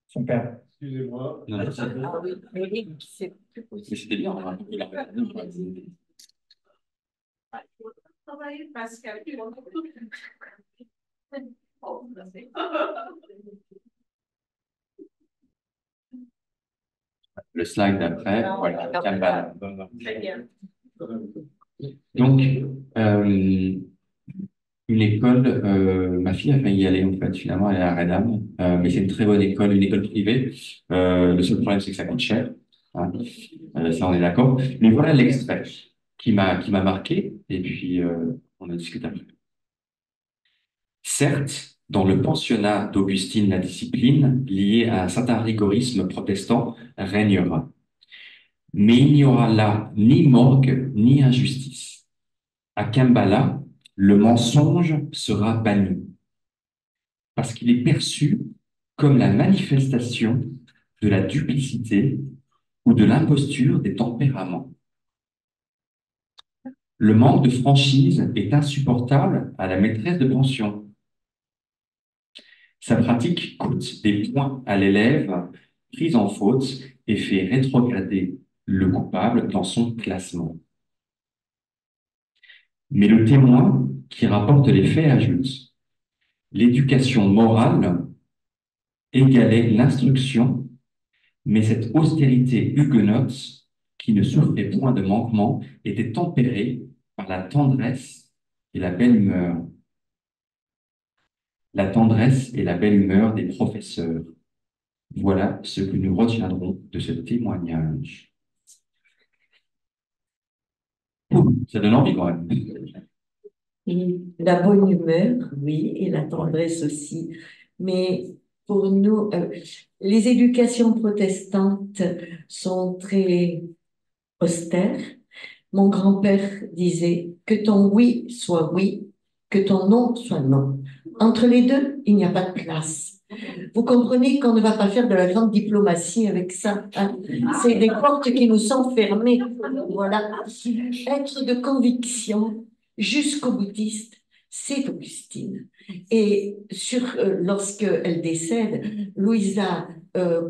son père. Excusez-moi. Ah oui, c'est plus Mais possible. c'était bien, hein. Pascal. Le slide d'après, voilà, Kambala. Très bien. Donc, une école, ma fille a failli y aller, en fait, finalement, elle est à Redham, mais c'est une très bonne école, une école privée. Le seul problème, c'est que ça coûte cher, hein. Ça, on est d'accord. Mais voilà l'extrait qui m'a marqué, et puis on en discute après. Certes, dans le pensionnat d'Augustine, la discipline, liée à un certain rigorisme protestant, régnera. Mais il n'y aura là ni morgue ni injustice. À Kambala, le mensonge sera banni parce qu'il est perçu comme la manifestation de la duplicité ou de l'imposture des tempéraments. Le manque de franchise est insupportable à la maîtresse de pension. Sa pratique coûte des points à l'élève pris en faute et fait rétrograder le coupable dans son classement. Mais le témoin qui rapporte les faits ajoute: l'éducation morale égalait l'instruction, mais cette austérité huguenote, qui ne souffrait point de manquement, était tempérée par la tendresse et la belle humeur. La tendresse et la belle humeur des professeurs. Voilà ce que nous retiendrons de ce témoignage. Ça donne envie quand même. Et la bonne humeur, oui, et la tendresse aussi. Mais pour nous, les éducations protestantes sont très austères. Mon grand-père disait que ton oui soit oui, que ton non soit non. Entre les deux, il n'y a pas de place. Vous comprenez qu'on ne va pas faire de la grande diplomatie avec ça, hein. C'est des portes qui nous sont fermées. Voilà. Être de conviction jusqu'au boutiste, c'est Augustine. Et lorsqu'elle décède, Louisa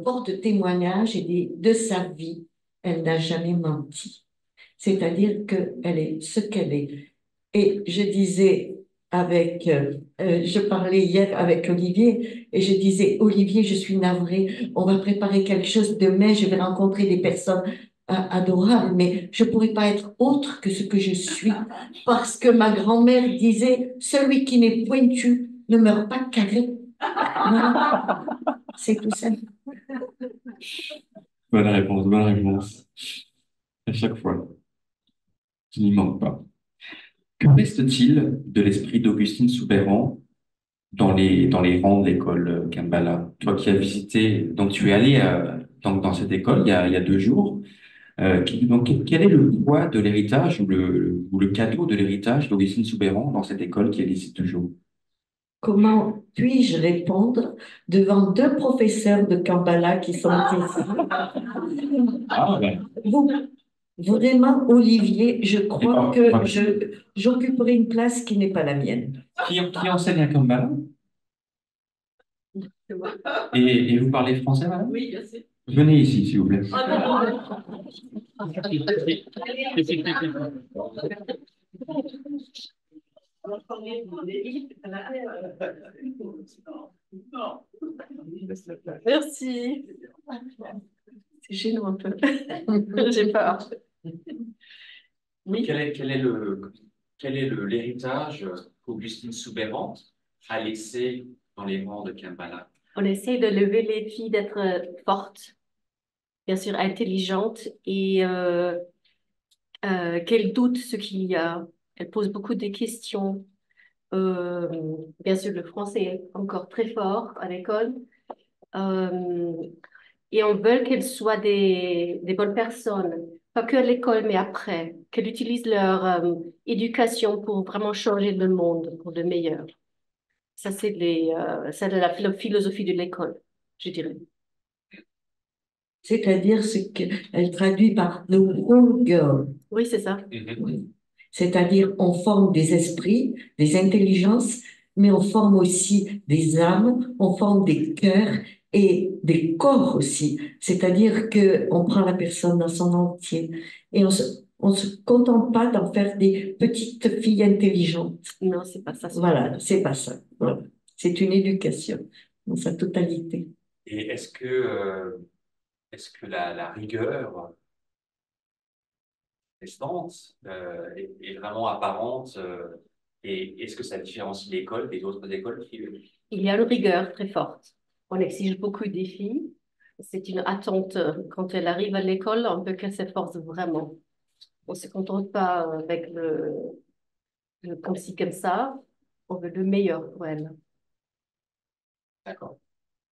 porte témoignage et dit de sa vie, elle n'a jamais menti. C'est-à-dire qu'elle est ce qu'elle est. Et je disais je parlais hier avec Olivier et je disais, Olivier, je suis navrée, on va préparer quelque chose demain, je vais rencontrer des personnes adorables, mais je pourrais pas être autre que ce que je suis parce que ma grand-mère disait, celui qui n'est pointu ne meurt pas carré. Voilà. C'est tout ça. Bonne réponse, bonne réponse. À chaque fois. Je n'y manque pas. Que reste-t-il de l'esprit d'Augustine Soubeyran dans les rangs de l'école Kambala? Toi qui as visité, donc tu es allé dans cette école il y a 2 jours. Donc, quel est le poids de l'héritage ou le cadeau de l'héritage d'Augustine Soubeyran dans cette école qui existe toujours? Comment puis-je répondre devant deux professeurs de Kabbala qui sont ici? Ah, ben, Vous, vraiment, Olivier, je crois que ouais. j'occuperai une place qui n'est pas la mienne. Qui enseigne à Kambala? Et vous parlez français, madame? Oui, bien sûr. Venez ici, s'il vous plaît. Merci. C'est gênant un peu. J'ai peur. Oui. Quel est l'héritage qu'Augustine Soubeyran a laissé dans les rangs de Kambala? On essaie de lever les filles d'être fortes, bien sûr intelligentes et qu'elles doutent ce qu'il y a. Elles posent beaucoup de questions. Bien sûr, le français est encore très fort à l'école. Euh, et on veut qu'elles soient des bonnes personnes, pas que à l'école, mais après, qu'elles utilisent leur éducation pour vraiment changer le monde pour le meilleur. Ça, c'est la philosophie de l'école, je dirais. C'est-à-dire ce qu'elle traduit par the whole girl. Oui, c'est ça. Oui. C'est-à-dire on forme des esprits, des intelligences, mais on forme aussi des âmes, on forme des cœurs et des corps aussi. C'est-à-dire que on prend la personne dans son entier et on se contente pas d'en faire des petites filles intelligentes. Non, c'est pas ça. Voilà, c'est pas ça. Voilà. C'est une éducation dans sa totalité. Et est-ce que la rigueur restante est vraiment apparente et est-ce que ça différencie l'école des autres écoles Il y a une rigueur très forte. On exige beaucoup des filles. C'est une attente. Quand elles arrivent à l'école, on veut qu'elles s'efforcent vraiment. On ne se contente pas avec le comme ci, comme ça. On veut le meilleur pour elles. D'accord.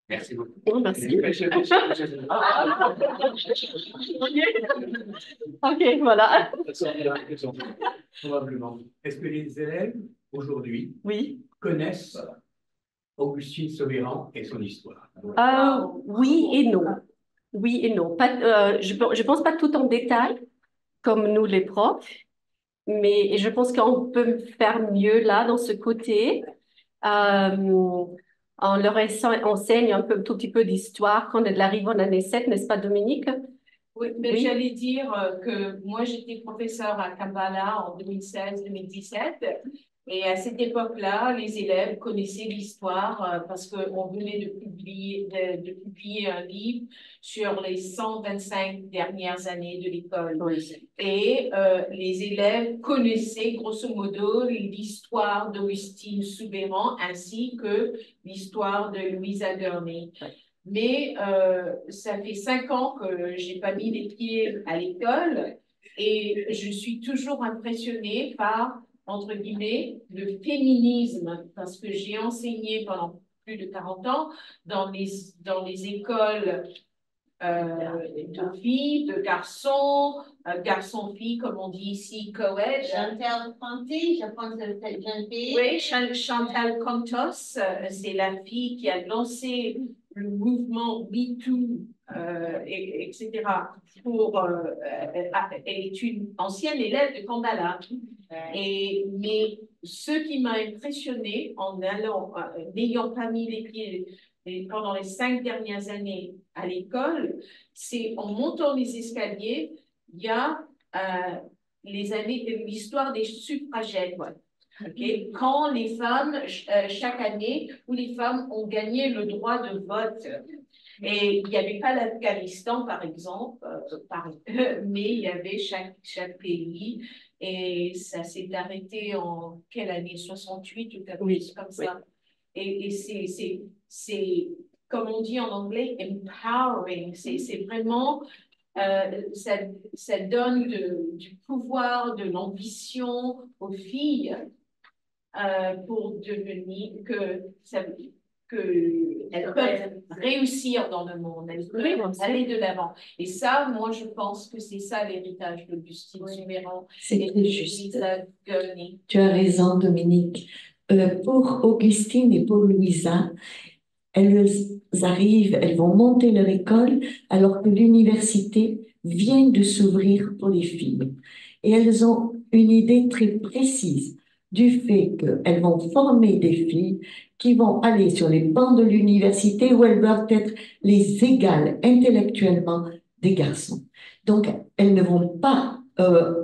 Merci beaucoup. Oh, merci. Ok, voilà. Probablement. Est-ce que les élèves, aujourd'hui, Oui. connaissent Augustine Sobéran et son histoire? Oui et non. Oui et non. Pas, je pense pas tout en détail, comme nous les profs, mais je pense qu'on peut faire mieux là, dans ce côté. On leur enseigne un peu, tout petit peu d'histoire quand elle arrive en année 7, n'est-ce pas, Dominique? Oui, mais Oui. j'allais dire que moi, j'étais professeure à Kampala en 2016-2017. Et à cette époque-là, les élèves connaissaient l'histoire parce qu'on venait de publier un livre sur les 125 dernières années de l'école. Oui. Et les élèves connaissaient grosso modo l'histoire d'Augustine Soubeyran ainsi que l'histoire de Louisa Gurney. Mais ça fait 5 ans que j'ai pas mis les pieds à l'école et je suis toujours impressionnée par, entre guillemets, le féminisme parce que j'ai enseigné pendant plus de 40 ans dans les écoles de filles, de garçons, garçons-filles, comme on dit ici, co-ed. Chantal Conti, je pense que c'est jeune fille. Oui, Chantal Contos, c'est la fille qui a lancé le mouvement MeToo, etc. Elle est une ancienne élève de Kambala. Mais ce qui m'a impressionné en n'ayant pas mis les pieds pendant les 5 dernières années à l'école, c'est en montant les escaliers, il y a l'histoire des suffragettes. Okay. Quand les femmes, chaque année, où les femmes ont gagné le droit de vote. Et il n'y avait pas l'Afghanistan, par exemple, mais il y avait chaque pays. Et ça s'est arrêté en quelle année? 68 ou quelque chose comme ça. Et c'est, comme on dit en anglais, empowering. C'est vraiment... ça donne du pouvoir, de l'ambition aux filles pour devenir qu'elles peuvent réussir dans le monde, elles peuvent aller de l'avant. Et ça, moi, je pense que c'est ça l'héritage d'Augustine Sobéran. C'est très juste. Louisa Gurney. Tu as raison, Dominique. Pour Augustine et pour Louisa, elles arrivent, elles vont monter leur école alors que l'université vient de s'ouvrir pour les filles. Et elles ont une idée très précise du fait qu'elles vont former des filles qui vont aller sur les bancs de l'université où elles doivent être les égales intellectuellement des garçons. Donc, elles ne vont pas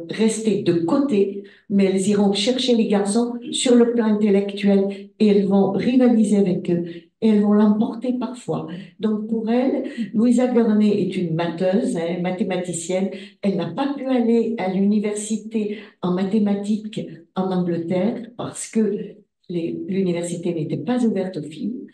rester de côté, mais elles iront chercher les garçons sur le plan intellectuel et elles vont rivaliser avec eux et elles vont l'emporter parfois. Donc pour elle, Louisa Gurney est une matheuse, mathématicienne. Elle n'a pas pu aller à l'université en mathématiques en Angleterre parce que l'université n'était pas ouverte aux filles.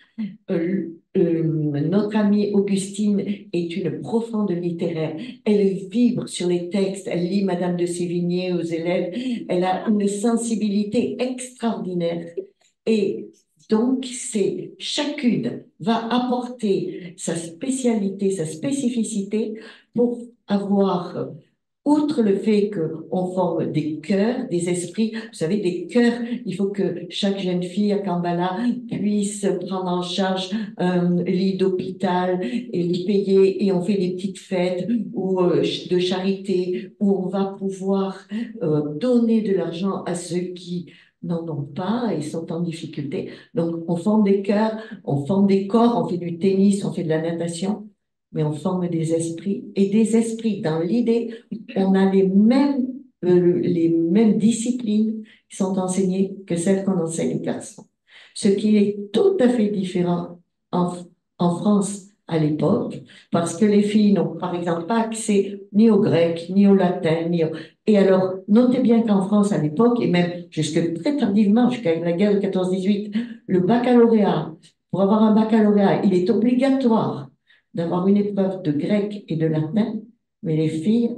Notre amie Augustine est une profonde littéraire. Elle vibre sur les textes, elle lit Madame de Sévigné aux élèves. Elle a une sensibilité extraordinaire. Et donc, chacune va apporter sa spécialité, sa spécificité pour avoir, outre le fait qu'on forme des cœurs, des esprits, vous savez, des cœurs, il faut que chaque jeune fille à Kambala puisse prendre en charge un lit d'hôpital et les payer, et on fait des petites fêtes ou de charité où on va pouvoir donner de l'argent à ceux qui n'en ont pas et sont en difficulté. Donc, on forme des cœurs, on forme des corps, on fait du tennis, on fait de la natation, mais on forme des esprits. Et des esprits, dans l'idée, on a les mêmes disciplines qui sont enseignées que celles qu'on enseigne aux garçons. Ce qui est tout à fait différent en France à l'époque, parce que les filles n'ont, par exemple, pas accès ni au grec, ni au latin, Et alors, notez bien qu'en France, à l'époque, et même jusque très tardivement, jusqu'à la guerre de 14-18, le baccalauréat, pour avoir un baccalauréat, il est obligatoire d'avoir une épreuve de grec et de latin, mais les filles,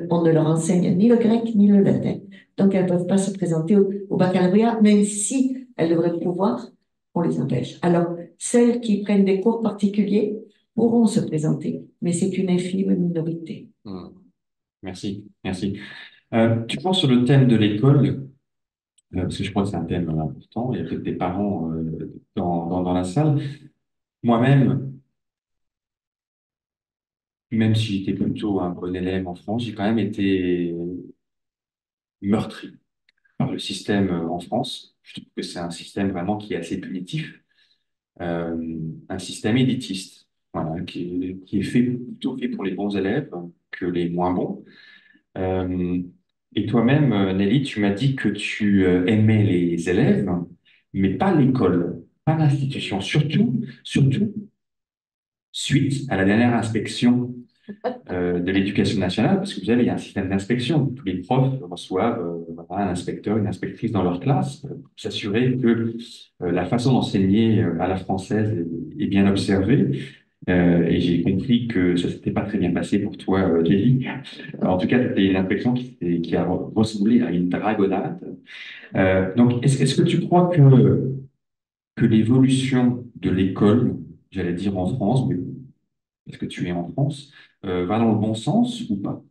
on ne leur enseigne ni le grec ni le latin. Donc, elles ne peuvent pas se présenter au baccalauréat, même si elles devraient pouvoir, on les empêche. Alors, celles qui prennent des cours particuliers pourront se présenter, mais c'est une infime minorité. Merci, merci. Toujours sur le thème de l'école, parce que je crois que c'est un thème important, il y a peut-être des parents dans la salle. Moi-même, même si j'étais plutôt un bon élève en France, j'ai quand même été meurtri par le système en France. Je trouve que c'est un système vraiment qui est assez punitif, un système élitiste, voilà, qui est fait, plutôt fait pour les bons élèves que les moins bons. Euh, et toi-même, Nelly, tu m'as dit que tu aimais les élèves, mais pas l'école, pas l'institution, surtout suite à la dernière inspection de l'éducation nationale, parce que vous savez, il y a un système d'inspection. Tous les profs reçoivent voilà, un inspecteur, une inspectrice dans leur classe pour s'assurer que la façon d'enseigner à la française est bien observée. Et j'ai compris que ça s'était pas très bien passé pour toi, Kelly. En tout cas, c'était une inspection qui a ressemblé à une dragonnade. Donc, est-ce que tu crois que l'évolution de l'école, j'allais dire en France, mais est-ce que tu es en France, va dans le bon sens ou pas?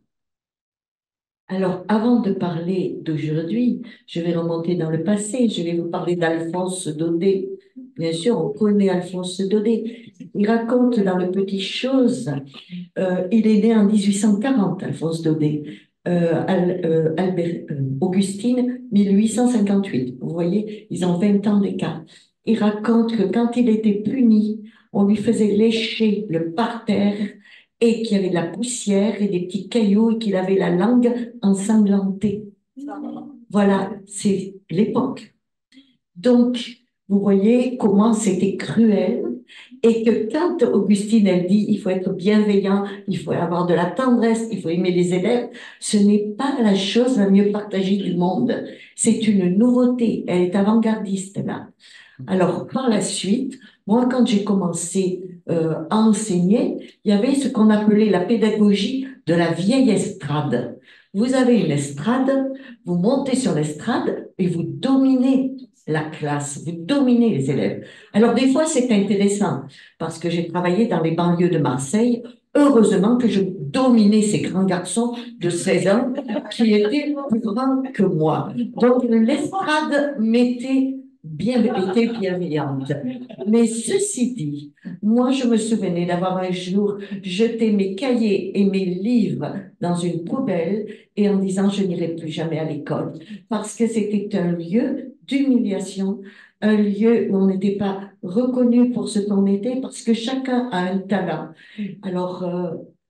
Alors, avant de parler d'aujourd'hui, je vais remonter dans le passé. Je vais vous parler d'Alphonse Daudet. Bien sûr, on connaît Alphonse Daudet. Il raconte dans le Petit Chose, il est né en 1840, Alphonse Daudet. Augustine, 1858. Vous voyez, ils ont 20 ans d'écart. Il raconte que quand il était puni, on lui faisait lécher le parterre et qu'il y avait de la poussière et des petits cailloux et qu'il avait la langue ensanglantée. Voilà, c'est l'époque. Donc, vous voyez comment c'était cruel et que quand Augustine, elle dit, il faut être bienveillant, il faut avoir de la tendresse, il faut aimer les élèves, ce n'est pas la chose la mieux partagée du monde. C'est une nouveauté. Elle est avant-gardiste, là. Alors, par la suite, moi, quand j'ai commencé à enseigner, il y avait ce qu'on appelait la pédagogie de la vieille estrade. Vous avez une estrade, vous montez sur l'estrade et vous dominez la classe, vous dominez les élèves. Alors, des fois, c'est intéressant parce que j'ai travaillé dans les banlieues de Marseille. Heureusement que je dominais ces grands garçons de 16 ans qui étaient plus grands que moi. Donc, l'estrade m'était était bienveillante. Mais ceci dit, moi, je me souvenais d'avoir un jour jeté mes cahiers et mes livres dans une poubelle et en disant je n'irai plus jamais à l'école parce que c'était un lieu d'humiliation, un lieu où on n'était pas reconnu pour ce qu'on était parce que chacun a un talent. Alors,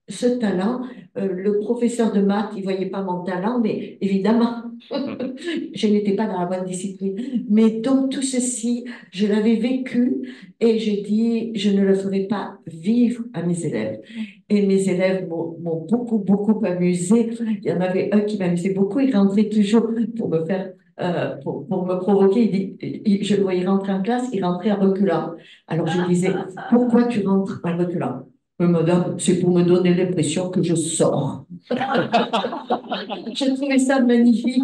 ce talent, le professeur de maths, il voyait pas mon talent, mais évidemment, je n'étais pas dans la bonne discipline. Mais donc, tout ceci, je l'avais vécu et j'ai dit, je ne le ferai pas vivre à mes élèves. Et mes élèves m'ont beaucoup amusé. Il y en avait un qui m'amusait beaucoup. Il rentrait toujours pour me faire, pour me provoquer. Je le voyais rentrer en classe, il rentrait en reculant. Alors, je disais, pourquoi tu rentres en reculant? Madame, c'est pour me donner l'impression que je sors. Je trouvais ça magnifique,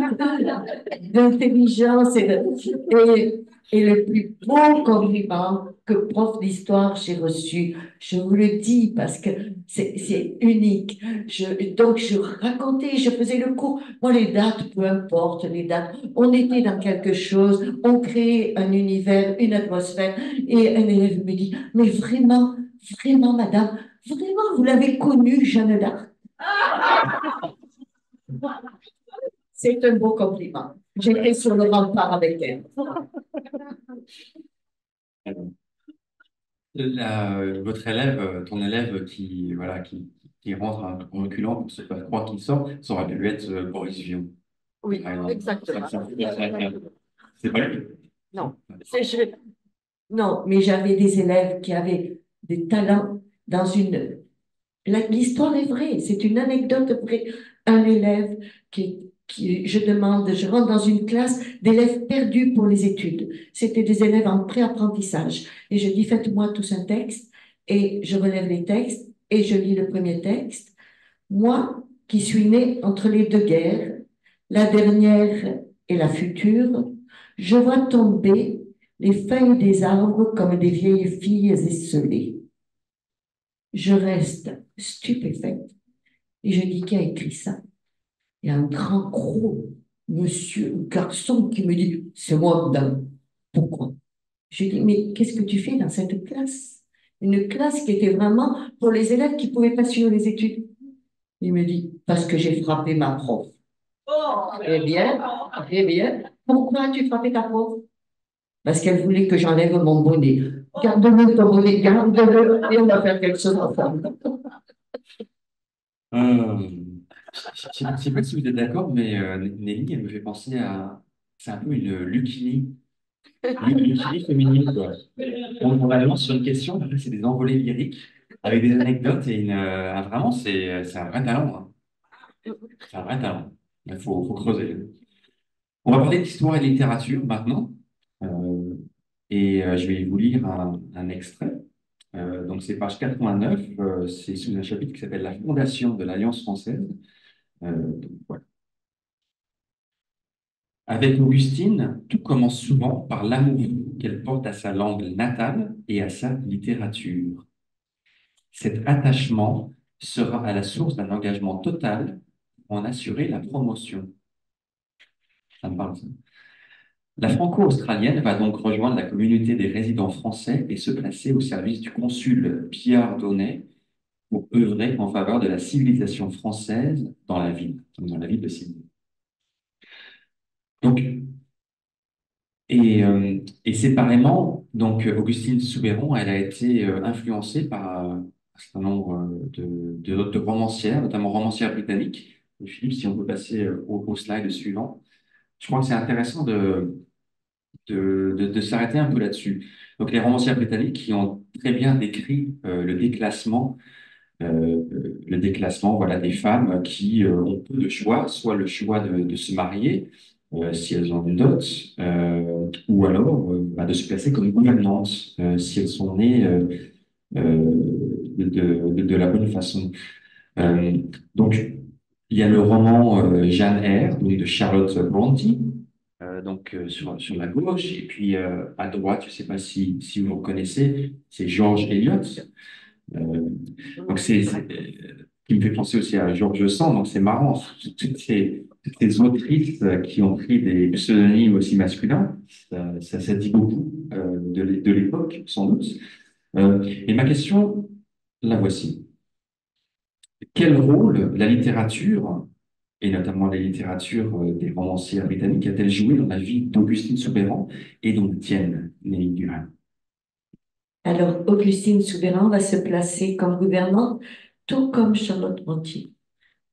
d'intelligence et le plus beau compliment que prof d'histoire j'ai reçu. Je vous le dis parce que c'est unique. Donc, je racontais, je faisais le cours. Moi, les dates, peu importe les dates, on était dans quelque chose, on créait un univers, une atmosphère. Et un élève me dit, mais vraiment, madame, vraiment, vous l'avez connue, Jeanne d'Arc? C'est un beau compliment. J'étais sur le rempart avec elle. Votre élève, ton élève qui, voilà, qui rentre en reculant pour se faire croire qu'il sort, ça aurait pu être Boris Vian. Oui, par exemple. exactement. C'est vrai? Non, non, mais j'avais des élèves qui avaient des talents dans une... L'histoire est vraie, c'est une anecdote vraie. Un élève je rentre dans une classe d'élèves perdus pour les études. C'était des élèves en pré-apprentissage. Et je dis, faites-moi tous un texte. Et je relève les textes et je lis le premier texte. Moi, qui suis née entre les deux guerres, la dernière et la future, je vois tomber les feuilles des arbres comme des vieilles filles esselées. Je reste stupéfaite et je dis qui a écrit ça? Il y a un grand gros monsieur, garçon qui me dit, c'est moi, madame. Pourquoi? Je dis, mais qu'est-ce que tu fais dans cette classe? Une classe qui était vraiment pour les élèves qui ne pouvaient pas suivre les études. Il me dit, parce que j'ai frappé ma prof. Eh bien, eh bien, pourquoi as-tu frappé ta prof? Parce qu'elle voulait que j'enlève mon bonnet. Garde-le ton bonnet, garde-le, et on va faire quelque chose ensemble. Je ne sais pas si vous êtes d'accord, mais Nelly, elle me fait penser à... C'est un peu une Lucini. Une Lucini féminine, quoi. On va vraiment sur une question, après c'est des envolées lyriques, avec des anecdotes, et vraiment, c'est un vrai talent. Hein. C'est un vrai talent. Faut creuser. On va parler d'histoire et de littérature maintenant. Euh, je vais vous lire un extrait. Donc, c'est page 89. C'est sous un chapitre qui s'appelle La fondation de l'Alliance française. Donc, voilà. Avec Augustine, tout commence souvent par l'amour qu'elle porte à sa langue natale et à sa littérature. Cet attachement sera à la source d'un engagement total pour en assurer la promotion. Ça me parle, ça. La franco-australienne va donc rejoindre la communauté des résidents français et se placer au service du consul Pierre Donnet pour œuvrer en faveur de la civilisation française dans la ville de Sydney. Donc, et séparément, donc Augustine Soubeyrand, elle a été influencée par un certain nombre de romancières, notamment romancières britanniques. Et Philippe, si on peut passer au slide suivant, je crois que c'est intéressant de s'arrêter un peu là-dessus. Donc, les romancières britanniques qui ont très bien décrit le déclassement, voilà, des femmes qui ont peu de choix, soit le choix de se marier si elles ont une dot, ou alors de se placer comme gouvernantes si elles sont nées de la bonne façon. Euh, donc, il y a le roman Jane Eyre, donc de Charlotte Brontë, sur la gauche, et puis à droite, je ne sais pas si vous reconnaissez, c'est George Eliot. Euh, donc qui me fait penser aussi à George Sand, donc c'est marrant, toutes ces autrices qui ont pris des pseudonymes aussi masculins, ça dit beaucoup de l'époque, sans doute. Et ma question, la voici. Quel rôle la littérature, et notamment la littérature des romancières britanniques, a-t-elle joué dans la vie d'Augustine Soubeyrand et dans la tienne, Nelly Durand? Alors, Augustine Soubeyrand va se placer comme gouvernante, tout comme Charlotte Brontë.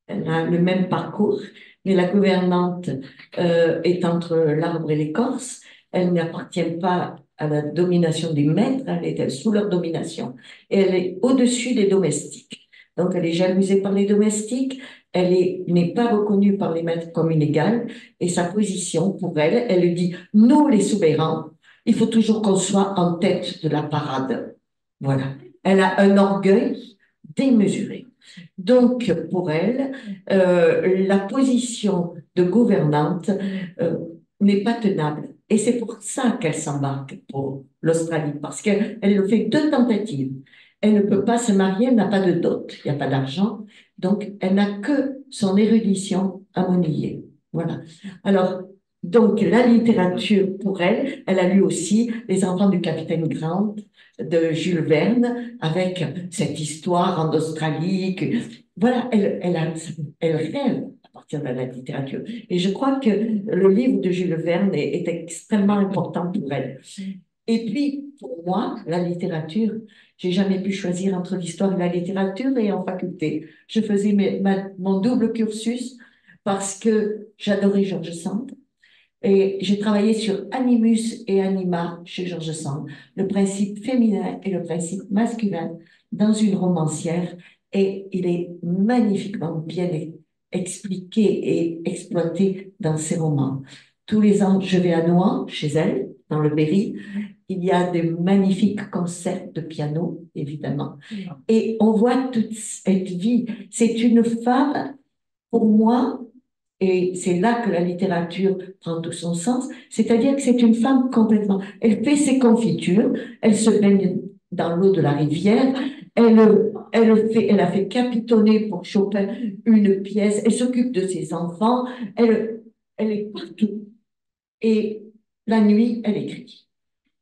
Elle a le même parcours, mais la gouvernante est entre l'arbre et l'écorce. Elle n'appartient pas à la domination des maîtres, elle est sous leur domination, et elle est au-dessus des domestiques. Donc, elle est jalousée par les domestiques, n'est pas reconnue par les maîtres comme une égale, et sa position, pour elle, elle dit, nous les souverains, il faut toujours qu'on soit en tête de la parade. Voilà. Elle a un orgueil démesuré. Donc, pour elle, la position de gouvernante n'est pas tenable. Et c'est pour ça qu'elle s'embarque pour l'Australie, parce qu'elle le fait 2 tentatives. Elle ne peut pas se marier, elle n'a pas de dot, il n'y a pas d'argent, donc elle n'a que son érudition à monnayer. Voilà. Alors, donc, la littérature, pour elle, elle a lu aussi Les Enfants du Capitaine Grant de Jules Verne, avec cette histoire en Australie. Voilà, elle rêve à partir de la littérature. Et je crois que le livre de Jules Verne est extrêmement important pour elle. Et puis, pour moi, la littérature, j'ai jamais pu choisir entre l'histoire et la littérature, et en faculté, je faisais mon double cursus parce que j'adorais George Sand. Et j'ai travaillé sur Animus et Anima chez George Sand, le principe féminin et le principe masculin dans une romancière. Et il est magnifiquement bien expliqué et exploité dans ses romans. Tous les ans, je vais à Nohant, chez elle, dans le Berry. Il y a de magnifiques concerts de piano, évidemment. Et on voit toute cette vie. C'est une femme, pour moi, Et c'est là que la littérature prend tout son sens, c'est-à-dire que c'est une femme complètement. Elle fait ses confitures, elle se baigne dans l'eau de la rivière, elle a fait capitonner pour Chopin une pièce, elle s'occupe de ses enfants, elle est partout. Et la nuit, elle écrit.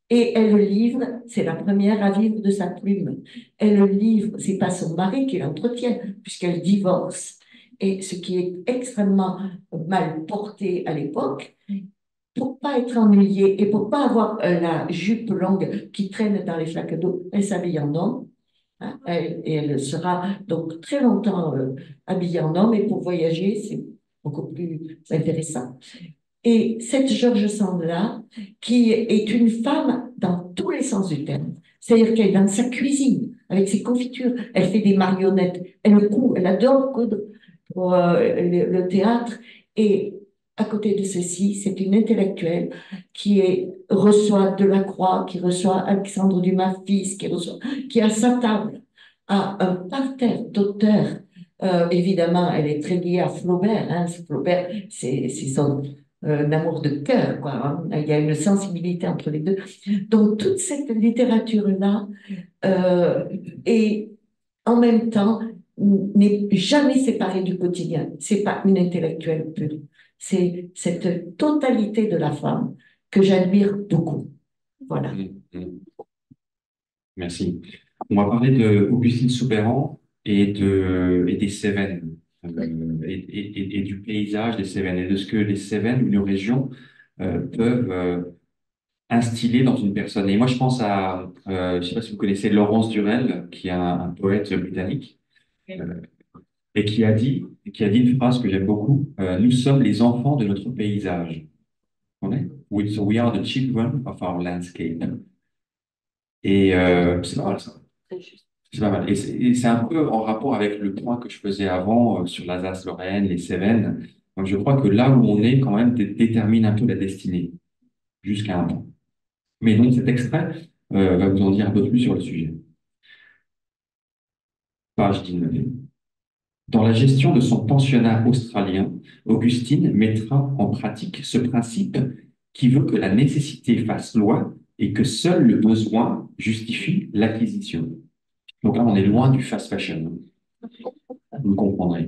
Et elle livre, c'est la première à vivre de sa plume. Elle livre, c'est pas son mari qui l'entretient, puisqu'elle divorce. Et ce qui est extrêmement mal porté à l'époque, pour pas être ennuyée et pour pas avoir la jupe longue qui traîne dans les flaques d'eau, elle s'habille en homme. Hein, et elle sera donc très longtemps habillée en homme. Et pour voyager, c'est beaucoup plus intéressant. Et cette George Sand-là, qui est une femme dans tous les sens du terme, c'est-à-dire qu'elle est dans sa cuisine, avec ses confitures, elle fait des marionnettes, elle coud, elle adore coudre pour le théâtre, et à côté de ceci, c'est une intellectuelle reçoit Delacroix, qui reçoit Alexandre Dumas fils, qui à sa table a un parterre d'auteurs. Évidemment, elle est très liée à Flaubert. Hein. Flaubert, c'est son amour de cœur, quoi. Hein. Il y a une sensibilité entre les deux. Donc, toute cette littérature-là est en même temps n'est jamais séparée du quotidien. C'est pas une intellectuelle pure. C'est cette totalité de la femme que j'admire beaucoup. Voilà. Merci. On va parler de Augustine Soubeyrand et des Cévennes et du paysage des Cévennes et de ce que les Cévennes ou une région peuvent instiller dans une personne. Et moi, je pense à, je ne sais pas si vous connaissez Laurence Durrell, qui est un poète britannique, et qui a dit une phrase que j'aime beaucoup, nous sommes les enfants de notre paysage. On est? We are the children of our landscape. Et c'est pas mal ça. C'est pas mal. Et c'est un peu en rapport avec le point que je faisais avant sur l'Alsace-Lorraine, les Cévennes. Donc je crois que là où on est, quand même, détermine un peu la destinée, jusqu'à un point. Mais donc cet extrait va vous en dire un peu plus sur le sujet. Page 19. Dans la gestion de son pensionnat australien, Augustine mettra en pratique ce principe qui veut que la nécessité fasse loi et que seul le besoin justifie l'acquisition. Donc là, on est loin du fast fashion. Vous comprendrez.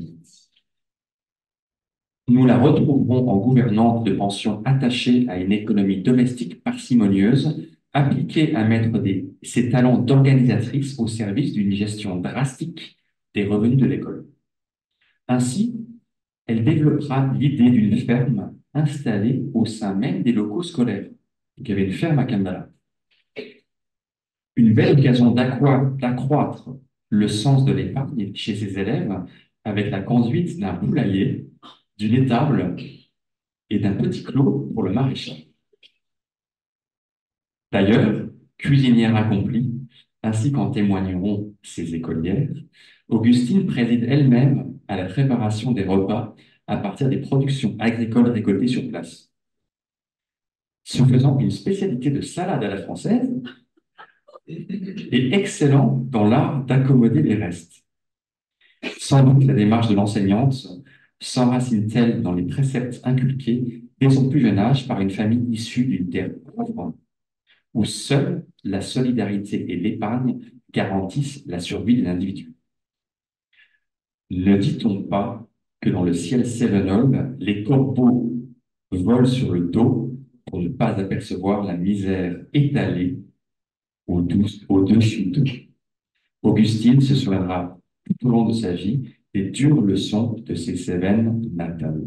Nous la retrouverons en gouvernante de pension attachée à une économie domestique parcimonieuse, appliquée à mettre ses talents d'organisatrice au service d'une gestion drastique des revenus de l'école. Ainsi, elle développera l'idée d'une ferme installée au sein même des locaux scolaires. Donc, il y avait une ferme à Kandala. Une belle occasion d'accroître le sens de l'épargne chez ses élèves avec la conduite d'un poulailler, d'une étable et d'un petit clos pour le maraîchage. D'ailleurs, cuisinière accomplie, ainsi qu'en témoigneront ses écolières, Augustine préside elle-même à la préparation des repas à partir des productions agricoles récoltées sur place. Se faisant une spécialité de salade à la française et excellent dans l'art d'accommoder les restes. Sans doute la démarche de l'enseignante s'enracine-t-elle dans les préceptes inculqués dès son plus jeune âge par une famille issue d'une terre pauvre, où seule la solidarité et l'épargne garantissent la survie de l'individu. Ne dit-on pas que dans le ciel sévenol, les corbeaux volent sur le dos pour ne pas apercevoir la misère étalée au-dessus d'eux? Augustine se souviendra tout au long de sa vie des dures leçons de ses Cévennes natales.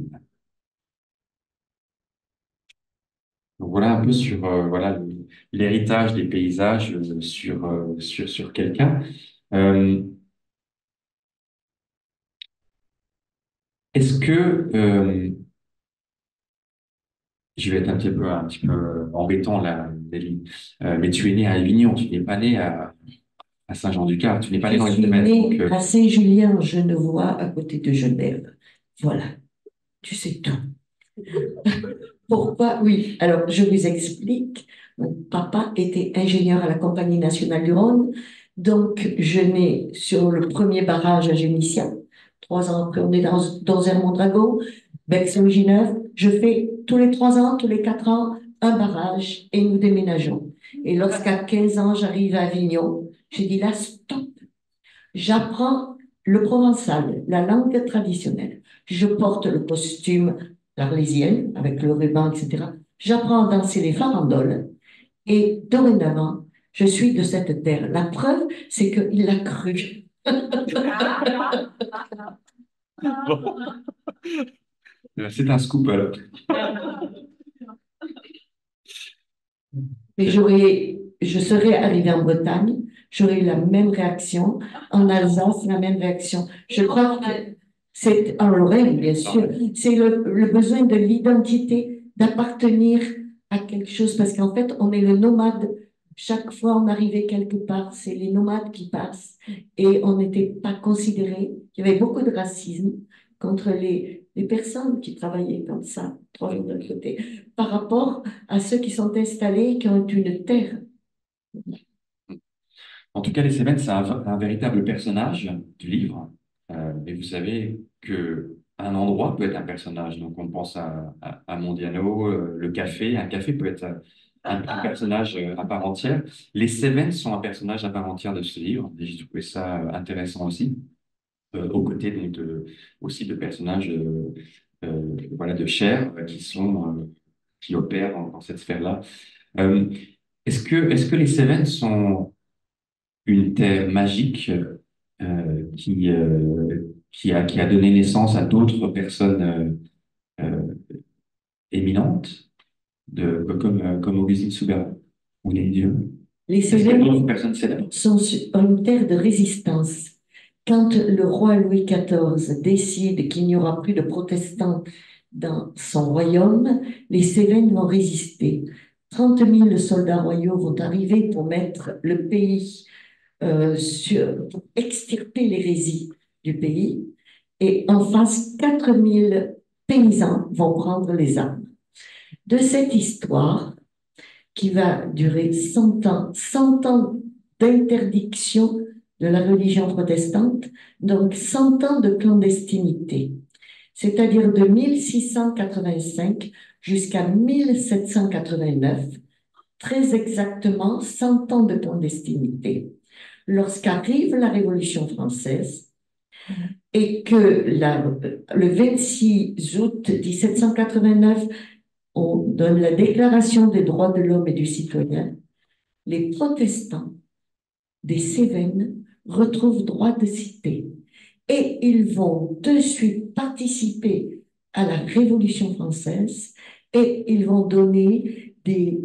Donc voilà un peu sur voilà l'héritage des paysages sur quelqu'un. Est-ce que je vais être un petit peu embêtant là, Nelly, mais tu es né à Avignon, tu n'es pas né à Saint-Jean-du-Cap, tu n'es pas né dans les Je suis Cévennes. née à Saint-Julien-Genevois, à côté de Genève. Voilà, tu sais tout. Pourquoi? Oui, alors je vous explique. Mon papa était ingénieur à la Compagnie nationale du Rhône, donc je nais sur le premier barrage à Génissia. 3 ans après, on est dans Mondragon. Bex-Louis-Gineuve, je fais tous les 3 ans, tous les 4 ans, un barrage et nous déménageons. Et lorsqu'à 15 ans, j'arrive à Avignon, j'ai dit là, stop, j'apprends le provençal, la langue traditionnelle. Je porte le costume l'arlésienne avec le ruban, etc. J'apprends à danser les farandoles et dorénavant, je suis de cette terre. La preuve, c'est qu'il l'a cru. Bon. C'est un scoop alors. Mais je serais arrivée en Bretagne, j'aurais eu la même réaction. En Alsace, la même réaction. Je crois que c'est en Lorraine, bien sûr. C'est le besoin de l'identité, d'appartenir à quelque chose, parce qu'en fait, on est le nomade. Chaque fois on arrivait quelque part, c'est les nomades qui passent et on n'était pas considérés. Il y avait beaucoup de racisme contre les personnes qui travaillaient comme ça, 3 jours d'un côté, par rapport à ceux qui sont installés, qui ont une terre. En tout cas, les Cévennes, c'est un véritable personnage du livre. Et vous savez que un endroit peut être un personnage. Donc, on pense à Mondiano, le café. Un café peut être un personnage à part entière. Les Cévennes sont un personnage à part entière de ce livre. Et j'ai trouvé ça intéressant aussi, aux côtés donc, aussi de personnages voilà, de chair qui opèrent dans cette sphère-là. Euh, est-ce que les Cévennes sont une terre magique qui a donné naissance à d'autres personnes éminentes, comme Augustine Souberan ou les dieux? Les Est-ce qu'il y a Cévennes d'autres personnes célèbres? sont une terre de résistance. Quand le roi Louis XIV décide qu'il n'y aura plus de protestants dans son royaume, les Cévennes vont résister. 30 000 soldats royaux vont arriver pour mettre le pays pour extirper l'hérésie du pays. Et en face, 4 000 paysans vont prendre les armes. De cette histoire, qui va durer 100 ans d'interdiction de la religion protestante, donc 100 ans de clandestinité, c'est-à-dire de 1685 jusqu'à 1789, très exactement 100 ans de clandestinité. Lorsqu'arrive la Révolution française et que le 26 août 1789, on donne la Déclaration des droits de l'homme et du citoyen, les protestants des Cévennes retrouvent droit de cité et ils vont de suite participer à la Révolution française et ils vont donner des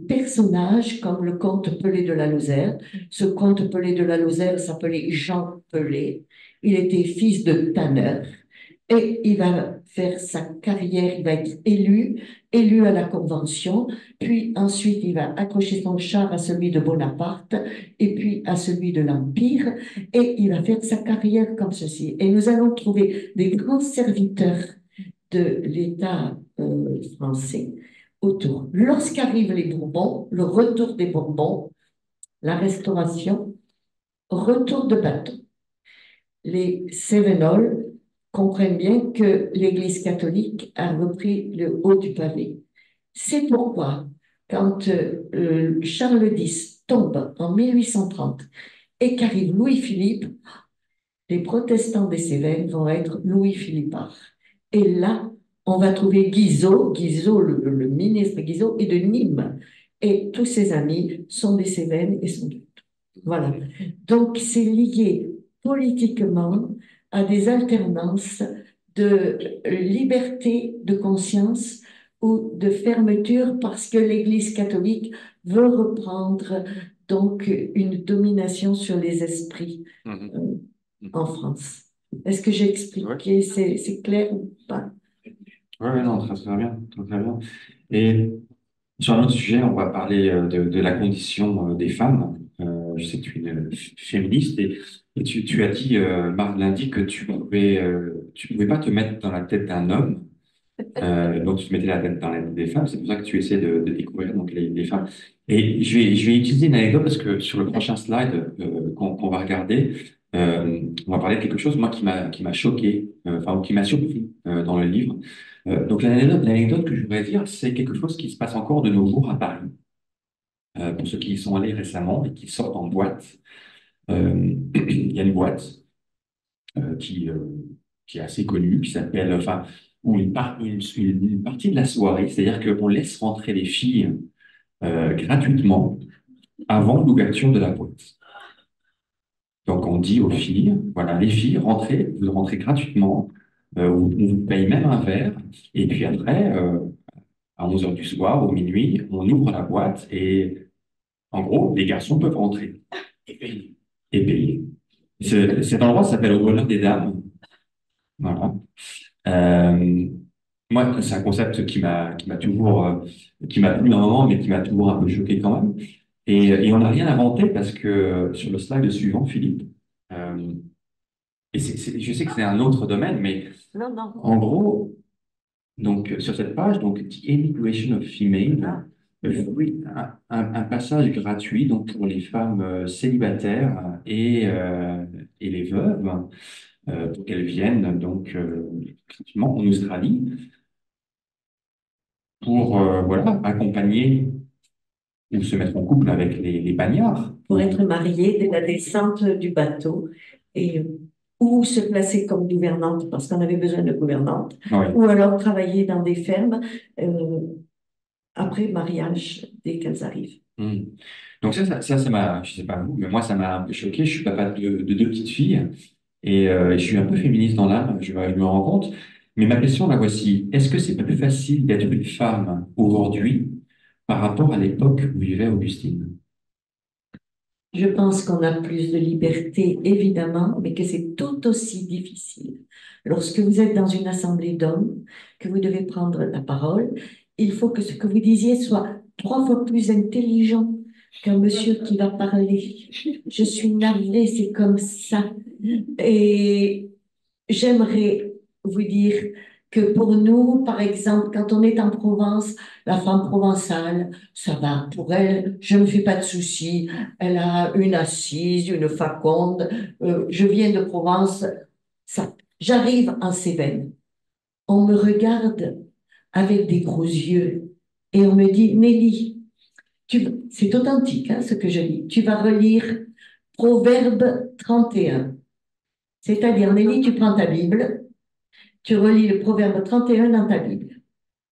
personnages comme le comte Pelé de la Lozère. Ce comte Pelé de la Lozère s'appelait Jean Pelé. Il était fils de tanneur et il va faire sa carrière, il va être élu à la Convention, puis ensuite il va accrocher son char à celui de Bonaparte et puis à celui de l'Empire et il va faire sa carrière comme ceci. Et nous allons trouver des grands serviteurs de l'État français autour. Lorsqu'arrivent les Bourbons, le retour des Bourbons, la Restauration, retour de bateau. Les Cévenols comprennent bien que l'Église catholique a repris le haut du pavé. C'est pourquoi, quand Charles X tombe en 1830 et qu'arrive Louis-Philippe, les protestants des Cévennes vont être Louis-Philippards. Et là, on va trouver Guizot, le ministre Guizot, et de Nîmes. Et tous ses amis sont des Cévennes et sont d'autres. Voilà. Donc, c'est lié politiquement à des alternances de liberté de conscience ou de fermeture parce que l'Église catholique veut reprendre donc une domination sur les esprits en France. Est-ce que j'ai expliqué? C'est clair ou pas? Oui, non, très, très bien, très, très bien. Et sur un autre sujet, on va parler de la condition des femmes. Je sais que tu es une féministe et tu as dit lundi que tu pouvais pas te mettre dans la tête d'un homme, donc tu te mettais la tête dans la tête des femmes. C'est pour ça que tu essaies de découvrir donc les femmes. Et je vais utiliser une anecdote parce que sur le prochain slide qu'on va regarder, on va parler de quelque chose, moi, qui m'a choqué, enfin, ou qui m'a surpris dans le livre. Donc, l'anecdote que je voudrais dire, c'est quelque chose qui se passe encore de nos jours à Paris. Pour ceux qui y sont allés récemment et qui sortent en boîte, il y a une boîte euh, qui, euh, qui est assez connue, qui s'appelle, enfin, où une partie de la soirée, c'est-à-dire qu'on laisse rentrer les filles gratuitement avant l'ouverture de la boîte. Donc, on dit aux filles, voilà, les filles, rentrez, vous rentrez gratuitement, on vous paye même un verre, et puis après, à 11 heures du soir, ou minuit, on ouvre la boîte, et en gros, les garçons peuvent rentrer et payer. Et payer. Cet endroit s'appelle au Bonheur des Dames. Voilà. Euh, Moi, c'est un concept qui m'a plu un moment, mais qui m'a toujours un peu choqué quand même. Et on n'a rien inventé parce que sur le slide suivant, Philippe, euh, je sais que c'est un autre domaine, mais Non, non. en gros, donc sur cette page, donc The Immigration of Female, oui, un passage gratuit donc pour les femmes célibataires et les veuves pour qu'elles viennent donc gratuitement en Australie pour voilà, accompagner ou se mettre en couple avec les bagnards. Pour être mariée dès la descente du bateau et ou se placer comme gouvernante parce qu'on avait besoin de gouvernante, Oui. ou alors travailler dans des fermes après mariage dès qu'elles arrivent. Hmm. Donc ça m'a, je sais pas vous, mais moi ça m'a un peu choqué. Je suis papa de deux petites filles et je suis un peu féministe dans l'âme, je me rends compte. Mais ma question la voici. Est-ce que c'est plus facile d'être une femme aujourd'hui par rapport à l'époque où vivait Augustine? Je pense qu'on a plus de liberté, évidemment, mais que c'est tout aussi difficile. Lorsque vous êtes dans une assemblée d'hommes, que vous devez prendre la parole, il faut que ce que vous disiez soit 3 fois plus intelligent qu'un monsieur qui va parler. Je suis navrée, c'est comme ça. Et j'aimerais vous dire que pour nous, par exemple, quand on est en Provence, la femme provençale, ça va pour elle, je ne me fais pas de soucis. Elle a une assise, une faconde. Je viens de Provence, ça. J'arrive en Cévennes. On me regarde avec des gros yeux et on me dit, Nelly, c'est authentique hein, ce que je lis, tu vas relire Proverbe 31. C'est-à-dire, Nelly, tu prends ta Bible, tu relis le Proverbe 31 dans ta Bible.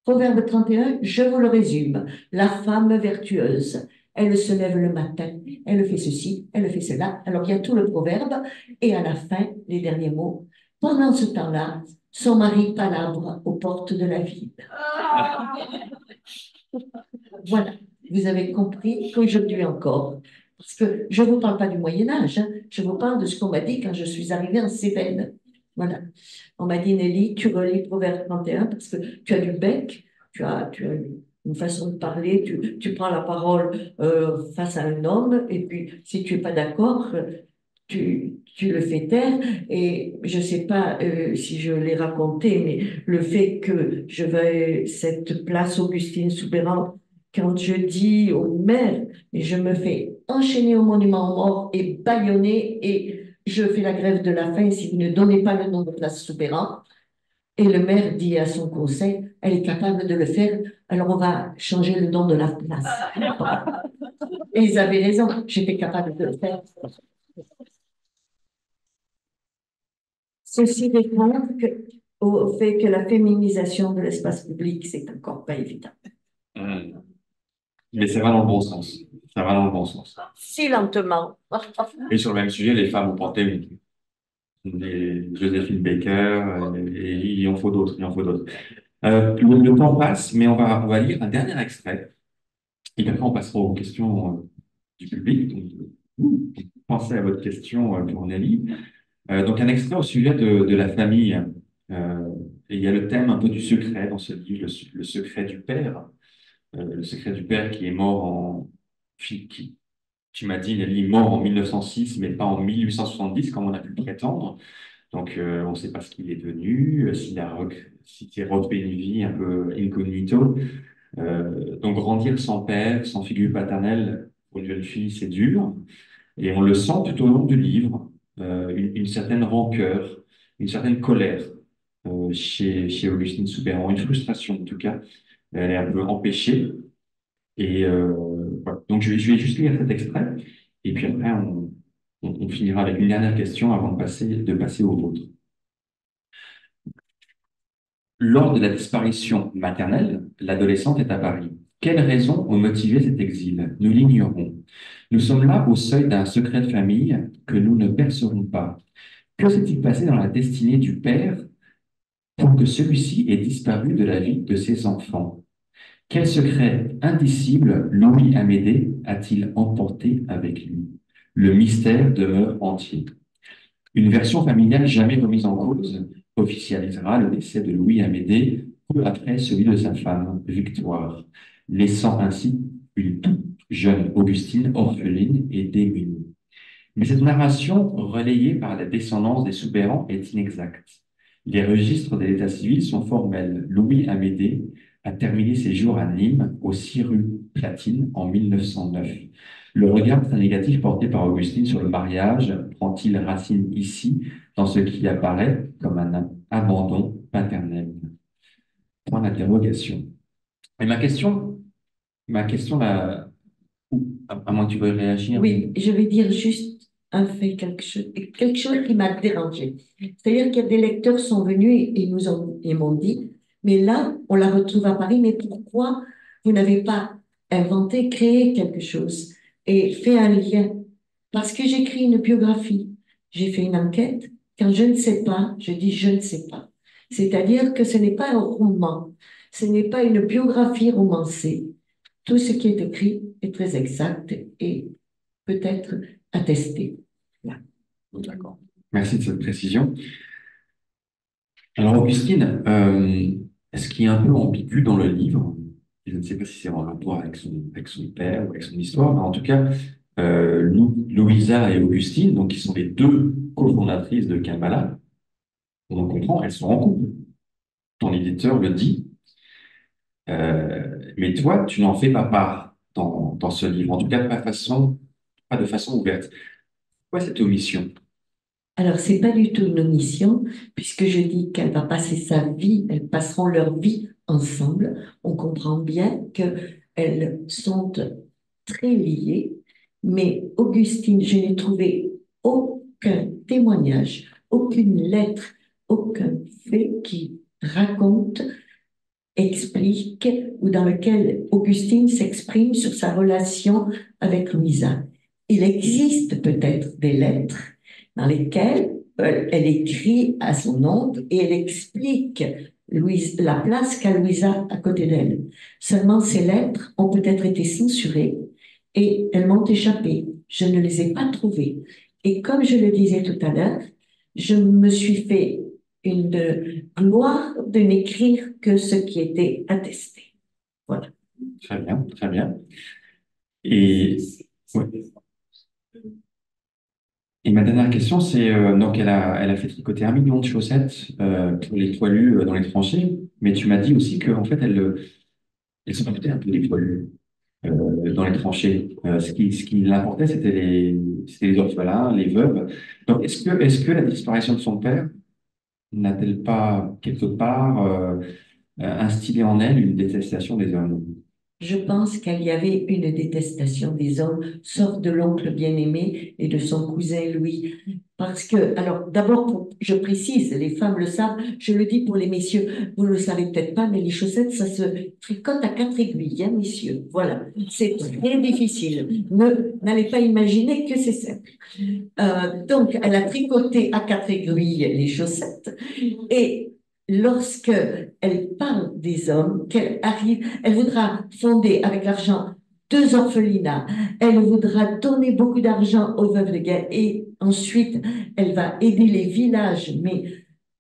Proverbe 31, je vous le résume. La femme vertueuse, elle se lève le matin, elle fait ceci, elle fait cela. Alors, il y a tout le proverbe. Et à la fin, les derniers mots. Pendant ce temps-là, son mari palabre aux portes de la ville. Voilà, vous avez compris qu'aujourd'hui encore, parce que je ne vous parle pas du Moyen-Âge, hein, je vous parle de ce qu'on m'a dit quand je suis arrivée en Cévennes. Voilà. On m'a dit, Nelly, tu relis Proverbe 31 parce que tu as du bec, tu as une façon de parler, tu prends la parole face à un homme, et puis si tu n'es pas d'accord, tu le fais taire. Et je ne sais pas si je l'ai raconté, mais le fait que je vais cette place Augustine Soubeyran, quand je dis au maire, je me fais enchaîner au monument aux morts et bâillonner, et je fais la grève de la faim si vous ne donnez pas le nom de place Soubeyran. Et le maire dit à son conseil, elle est capable de le faire, alors on va changer le nom de la place. Et ils avaient raison, j'étais capable de le faire. Ceci répond au fait que la féminisation de l'espace public, c'est encore pas évident. Hmm. Mais ça va dans le bon sens. Ça va dans le bon sens. Si lentement. Et sur le même sujet, les femmes ont porté des Joséphine Baker, et il en faut d'autres, il en faut d'autres. Le temps passe, mais on va lire un dernier extrait. Et après, on passera aux questions du public. Donc, pensez à votre question pour Nelly. Donc, un extrait au sujet de la famille. Et il y a le thème un peu du secret dans ce livre, le secret du père. Le secret du père qui est mort tu m'as dit, Nelly, mort en 1906, mais pas en 1870, comme on a pu le prétendre. Donc, on ne sait pas ce qu'il est devenu, s'il s'est refait une vie un peu incognito. Donc, grandir sans père, sans figure paternelle, pour une jeune fille, c'est dur. Et on le sent tout au long du livre. une certaine rancœur, une certaine colère chez Augustine Soubeyrand, une frustration en tout cas. Elle est un peu empêchée. Et voilà. Donc je vais juste lire cet extrait, et puis après on finira avec une dernière question avant de passer au vôtre. Lors de la disparition maternelle, l'adolescente est à Paris. Quelles raisons ont motivé cet exil? Nous l'ignorons. Nous sommes là au seuil d'un secret de famille que nous ne percevons pas. Que s'est-il passé dans la destinée du père pour que celui-ci ait disparu de la vie de ses enfants? Quel secret indicible Louis Amédée a-t-il emporté avec lui? Le mystère demeure entier. Une version familiale jamais remise en cause officialisera le décès de Louis Amédée peu après celui de sa femme, Victoire, laissant ainsi une toute jeune Augustine orpheline et démunie. Mais cette narration, relayée par la descendance des Soubeyrand, est inexacte. Les registres de l'état civil sont formels. Louis Amédée a terminé ses jours à Nîmes, au 6 rue Platine, en 1909. Le regard très négatif porté par Augustine sur le mariage prend-il racine ici, dans ce qui apparaît comme un abandon paternel? Point d'interrogation. Et ma question là, à moins que tu veuilles réagir. Oui, je vais dire juste un fait, quelque chose qui m'a dérangé. C'est-à-dire qu'il y a des lecteurs sont venus et m'ont dit, mais là, on la retrouve à Paris, mais pourquoi vous n'avez pas inventé, créé quelque chose et fait un lien? Parce que j'écris une biographie, j'ai fait une enquête. Quand je ne sais pas, je dis je ne sais pas. C'est-à-dire que ce n'est pas un roman, ce n'est pas une biographie romancée. Tout ce qui est écrit est très exact et peut-être attesté. Voilà. D'accord. Merci de cette précision. Alors, Augustine, ce qui est un peu ambigu dans le livre, je ne sais pas si c'est en rapport avec son père ou avec son histoire, mais en tout cas, Louisa et Augustine, donc qui sont les deux cofondatrices de Kabbala, on en comprend, elles sont en couple. Ton éditeur le dit. Mais toi, tu n'en fais pas part dans ce livre, en tout cas pas de façon ouverte. Pourquoi cette omission? Alors, c'est pas du tout une omission, puisque je dis qu'elle va passer sa vie, elles passeront leur vie ensemble. On comprend bien qu'elles sont très liées, mais Augustine, je n'ai trouvé aucun témoignage, aucune lettre, aucun fait qui raconte, explique ou dans lequel Augustine s'exprime sur sa relation avec Louisa. Il existe peut-être des lettres dans lesquelles elle écrit à son oncle et elle explique la place qu'a Louisa à côté d'elle. Seulement ces lettres ont peut-être été censurées et elles m'ont échappé. Je ne les ai pas trouvées. Et comme je le disais tout à l'heure, je me suis fait une gloire de n'écrire que ce qui était attesté. Voilà. Très bien, très bien. Et, ouais. Et ma dernière question, c'est donc elle a fait tricoter 1 million de chaussettes pour les poilus dans les tranchées, mais tu m'as dit aussi qu'en fait elle s'en foutait un peu des poilus dans les tranchées. Ce qui l'importait, c'était les orphelins, les veuves. Donc est-ce que la disparition de son père n'a-t-elle pas quelque part instillé en elle une détestation des hommes? Je pense qu'il y avait une détestation des hommes, sauf de l'oncle bien-aimé et de son cousin Louis. Parce que, alors, d'abord, je précise, les femmes le savent, je le dis pour les messieurs, vous ne le savez peut-être pas, mais les chaussettes, ça se tricote à 4 aiguilles, hein, messieurs. Voilà. C'est très difficile. N'allez pas imaginer que c'est simple. Donc, elle a tricoté à 4 aiguilles les chaussettes et lorsque elle parle des hommes, qu'elle arrive, elle voudra fonder avec l'argent 2 orphelinats, elle voudra donner beaucoup d'argent aux veuves de guerre et ensuite elle va aider les villages, mais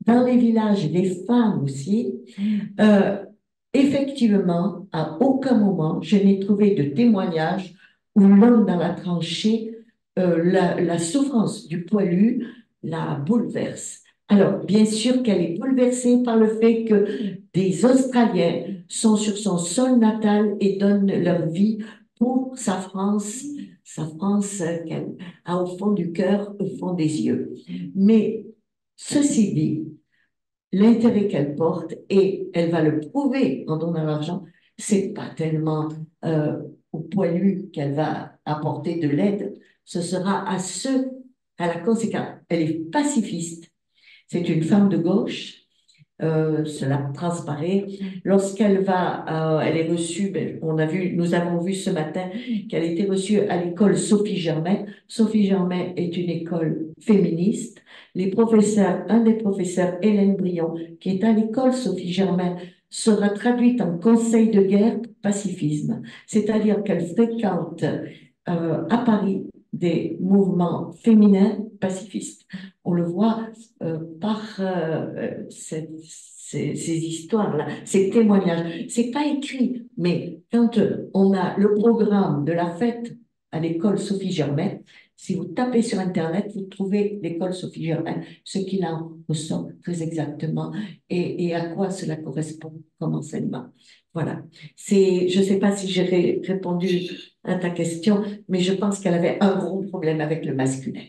dans les villages, les femmes aussi. Effectivement, à aucun moment je n'ai trouvé de témoignage où l'homme dans la tranchée, la souffrance du poilu la bouleverse. Alors, bien sûr qu'elle est bouleversée par le fait que des Australiens sont sur son sol natal et donnent leur vie pour sa France, sa France qu'elle a au fond du cœur, au fond des yeux. Mais ceci dit, l'intérêt qu'elle porte, et elle va le prouver en donnant l'argent, c'est pas tellement aux poilus qu'elle va apporter de l'aide, ce sera à ceux, à la conséquence. Elle est pacifiste, c'est une femme de gauche, cela transparaît. Lorsqu'elle va, elle est reçue, nous avons vu ce matin qu'elle était reçue à l'école Sophie Germain. Sophie Germain est une école féministe. Les professeurs, un des professeurs, Hélène Brion, qui est à l'école Sophie Germain, sera traduite en conseil de guerre pour pacifisme. C'est-à-dire qu'elle fréquente à Paris des mouvements féminins pacifistes. On le voit par ces histoires-là, ces témoignages. C'est pas écrit, mais quand on a le programme de la fête à l'école Sophie Germain, si vous tapez sur Internet, vous trouvez l'école Sophie Germain, ce qu'il en ressort très exactement et à quoi cela correspond comme enseignement. Voilà. Je ne sais pas si j'ai répondu à ta question, mais je pense qu'elle avait un gros problème avec le masculin.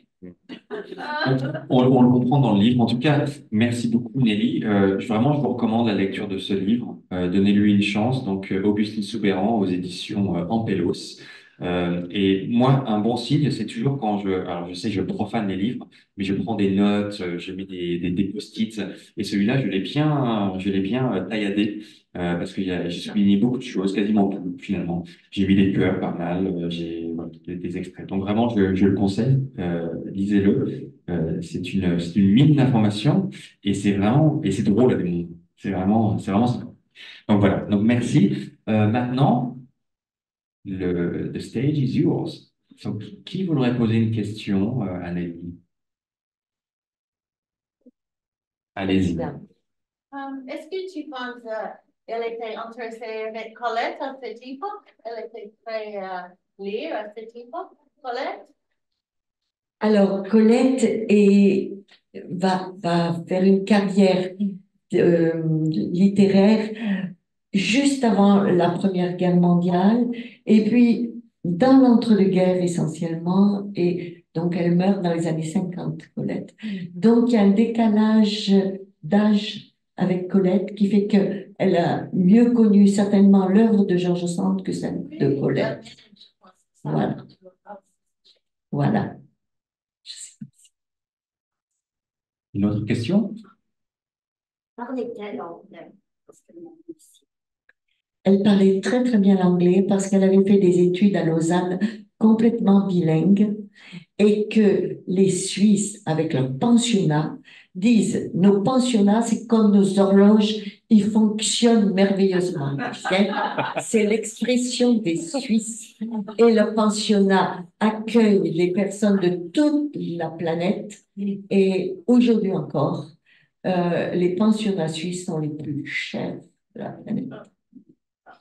On le comprend dans le livre. En tout cas, merci beaucoup Nelly. Vraiment, je vous recommande la lecture de ce livre. Donnez-lui une chance. Donc, Augustine Soubeyran aux éditions Ampélos. Et moi, un bon signe, c'est toujours quand alors je sais que je profane les livres, mais je prends des notes, je mets des post-it. Et celui-là, je l'ai bien tailladé. Parce que j'ai souligné beaucoup de choses, quasiment tout finalement. J'ai mis des cœurs pas mal, j'ai voilà, des extraits. Donc vraiment, je le conseille, lisez-le. C'est une mine d'informations et c'est drôle à des moments. C'est vraiment ça. Donc voilà. Donc merci. Maintenant, the stage is yours. Donc, qui voudrait poser une question à Nelly? Allez-y. Est-ce que tu penses qu'elle était intéressée avec Colette à cette époque? Elle était très liée à cette époque, Colette? Alors, Colette va faire une carrière littéraire juste avant la Première Guerre mondiale, et puis dans l'entre-deux-guerres essentiellement, et donc elle meurt dans les années 50, Colette. Donc il y a un décalage d'âge avec Colette qui fait qu'elle a mieux connu certainement l'œuvre de George Sand que celle de Colette. Voilà. Voilà. Une autre question? Parlait-elle anglais? Elle parlait très très bien l'anglais parce qu'elle avait fait des études à Lausanne complètement bilingues et que les Suisses, avec leur pensionnat, disent nos pensionnats, c'est comme nos horloges, ils fonctionnent merveilleusement. Okay? C'est l'expression des Suisses. Et le pensionnat accueille les personnes de toute la planète. Et aujourd'hui encore, les pensionnats suisses sont les plus chers de la planète.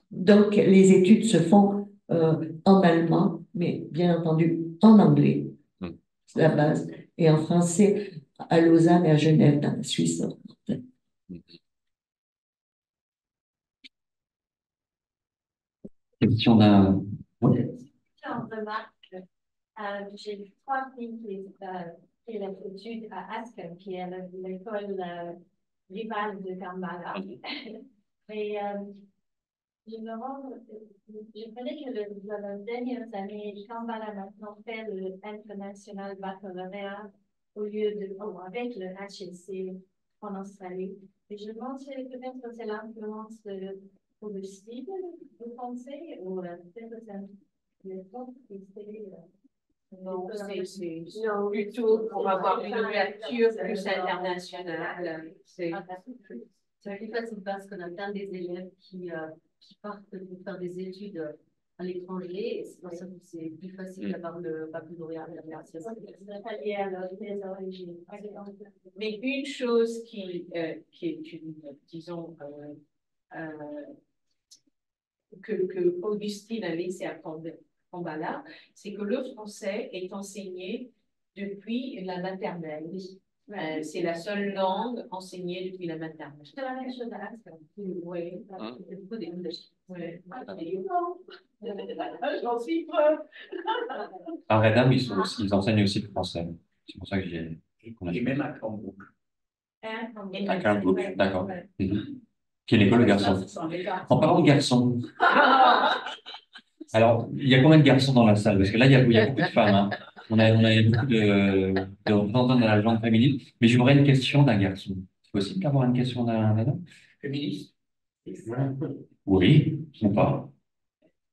Donc, les études se font en allemand, mais bien entendu en anglais, c'est la base, et en français à Lausanne et à Genève, dans la Suisse. Question d'un... Oui. J'en remarque, j'ai trois filles qui fait l'étude à Aspen, qui est l'école rivale de Kampala. Et je me rends, je connais que dans les dernières années, Kampala maintenant fait le International Baccalauréat au lieu de, avec le HSC en Australie. Et je me demande si peut-être que c'est l'influence pour le style, vous pensez, ou peut-être que c'est l'époque qui fait. Non, c'est plutôt pour avoir une ouverture plus internationale. C'est plus facile parce qu'on a plein des élèves qui partent pour faire des études à l'étranger et c'est pour ça que c'est plus facile d'avoir le baccalauréat international. Mais une chose qui est une, disons, que Augustine a laissé à Kampala, c'est que le français est enseigné depuis la maternelle. C'est la seule langue enseignée depuis la maternelle. C'est la même chose à Aspen. Oui. Hein? Beaucoup d'English. Oui. J'en suis preuve. À Redham, ils enseignent aussi le français. C'est pour ça que qu'on a Et même à Cambrouge. à Cambridge, d'accord. Mhm. Qui est l'école de garçons. En parlant de garçons, alors, il y a combien de garçons dans la salle? Parce que là, il y a beaucoup de femmes, hein. On a beaucoup de représentants de la gente féminine, mais j'aurais une question d'un garçon. C'est possible d'avoir une question d'un homme? Féministe? Oui, ou pas?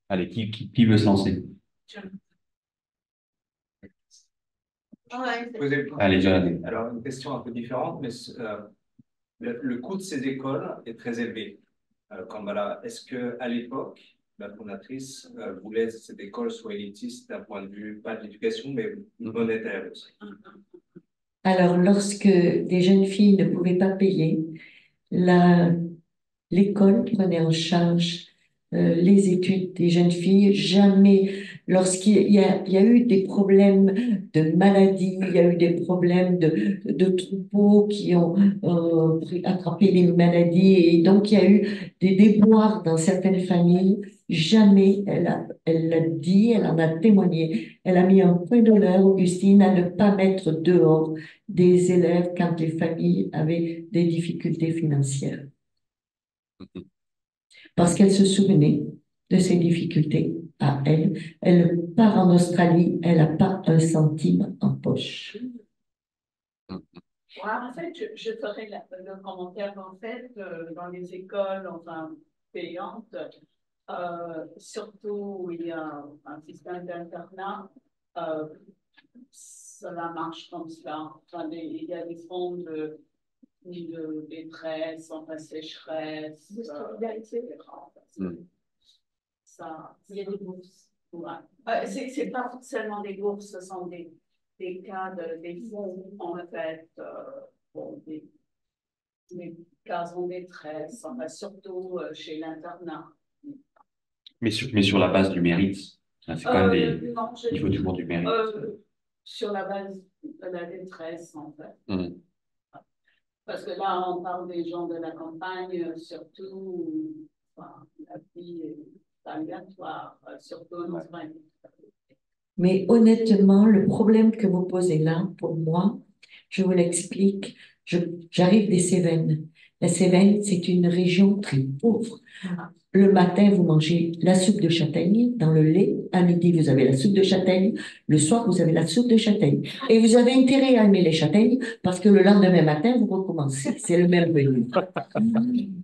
Allez, qui veut se lancer? Allez, Jonathan. Alors, une question un peu différente, mais le coût de ces écoles est très élevé. Comme voilà, est-ce qu'à l'époque, la fondatrice voulait que cette école soit élitiste d'un point de vue, pas de l'éducation, mais monétaire aussi? Alors, lorsque des jeunes filles ne pouvaient pas payer, l'école prenait en charge les études des jeunes filles. Jamais, lorsqu'il y a eu des problèmes de maladie, il y a eu des problèmes de troupeaux qui ont attrapé les maladies, et donc il y a eu des déboires dans certaines familles. Jamais elle l'a dit, elle en a témoigné. Elle a mis un point d'honneur, Augustine, à ne pas mettre dehors des élèves quand les familles avaient des difficultés financières. Parce qu'elle se souvenait de ses difficultés à elle. Elle part en Australie, elle n'a pas un centime en poche. En fait, je ferai le commentaire en fait dans les écoles enfin payantes, surtout où il y a un système d'internat, cela marche comme cela. Enfin, il y a des fonds de détresse, enfin sécheresse, etc. Ça, il y a des bourses. Ouais. C'est pas forcément des bourses, ce sont des cas des fonds en fait, bon, des cas en détresse, enfin, surtout chez l'internat. Mais sur la base du mérite. C'est quand même Non, il faut toujours du mérite. Sur la base de la détresse, en fait. Mm. Parce que là, on parle des gens de la campagne, surtout, enfin, la vie est aléatoire, surtout en Espagne. Mais honnêtement, le problème que vous posez là, pour moi, je vous l'explique. J'arrive des Cévennes. La Cévennes, c'est une région très pauvre. Le matin, vous mangez la soupe de châtaigne dans le lait. À midi, vous avez la soupe de châtaigne. Le soir, vous avez la soupe de châtaigne. Et vous avez intérêt à aimer les châtaignes parce que le lendemain matin, vous recommencez. C'est le même menu.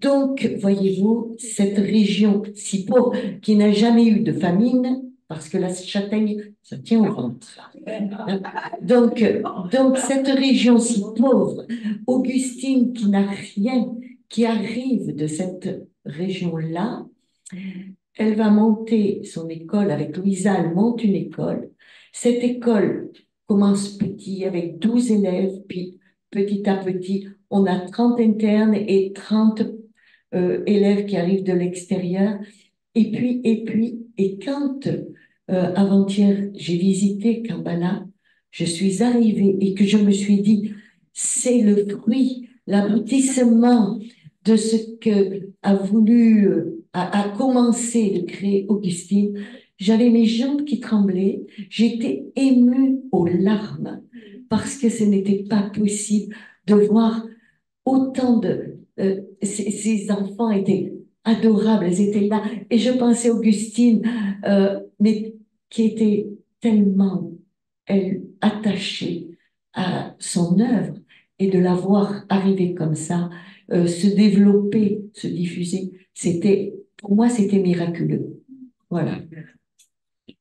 Donc, voyez-vous, cette région si pauvre qui n'a jamais eu de famine, parce que la châtaigne, ça tient au ventre. Donc, cette région si pauvre, Augustine qui n'a rien, qui arrive de cette région-là, elle va monter son école avec Louisa, elle monte une école. Cette école commence petit avec 12 élèves, puis petit à petit, on a 30 internes et 30 élèves qui arrivent de l'extérieur. Et quand avant-hier, j'ai visité Kampala, je suis arrivée et que je me suis dit, c'est le fruit, l'aboutissement de ce que a commencé de créer Augustine. J'avais mes jambes qui tremblaient, j'étais émue aux larmes parce que ce n'était pas possible de voir autant de... ces enfants étaient adorables, elles étaient là. Et je pensais à Augustine, mais qui était tellement attachée à son œuvre et de la voir arriver comme ça, se développer, se diffuser, pour moi, c'était miraculeux. Voilà. En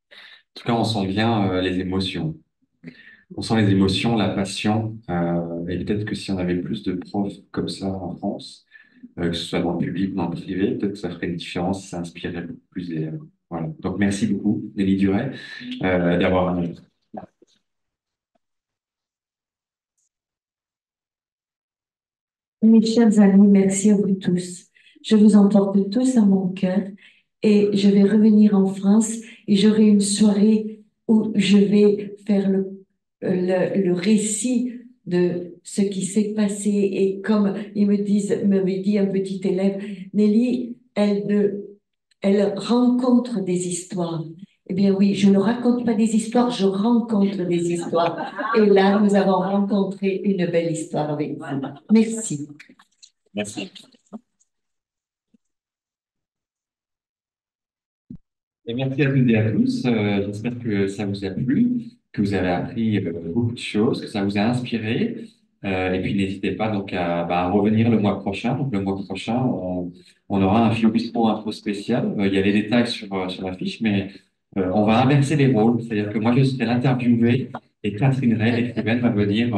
tout cas, on sent bien les émotions. On sent les émotions, la passion. Et peut-être que si on avait plus de profs comme ça en France, que ce soit dans le public ou dans le privé, peut-être que ça ferait une différence, ça inspirerait beaucoup plus d'élèves. Voilà. Donc, merci beaucoup, Nelly Duret, d'avoir... Mes chers amis, merci à vous tous. Je vous emporte tous à mon cœur et je vais revenir en France et j'aurai une soirée où je vais faire le récit de ce qui s'est passé. Et comme m'avait dit un petit élève, Nelly, elle rencontre des histoires. Eh bien oui, je ne raconte pas des histoires, je rencontre des histoires. Et là, nous avons rencontré une belle histoire avec vous. Merci. Merci. Et merci à toutes et à tous. J'espère que ça vous a plu, que vous avez appris beaucoup de choses, que ça vous a inspiré. Et puis n'hésitez pas donc à revenir le mois prochain. Donc le mois prochain, on aura un Fiobus Pro Info spécial. Il y a les détails sur la fiche, mais on va inverser les rôles. C'est-à-dire que moi je serai l'interviewé et Catherine Ray, l'écrivaine, va venir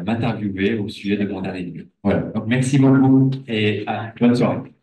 m'interviewer au sujet de mon dernier livre. Voilà. Donc merci beaucoup et bonne soirée.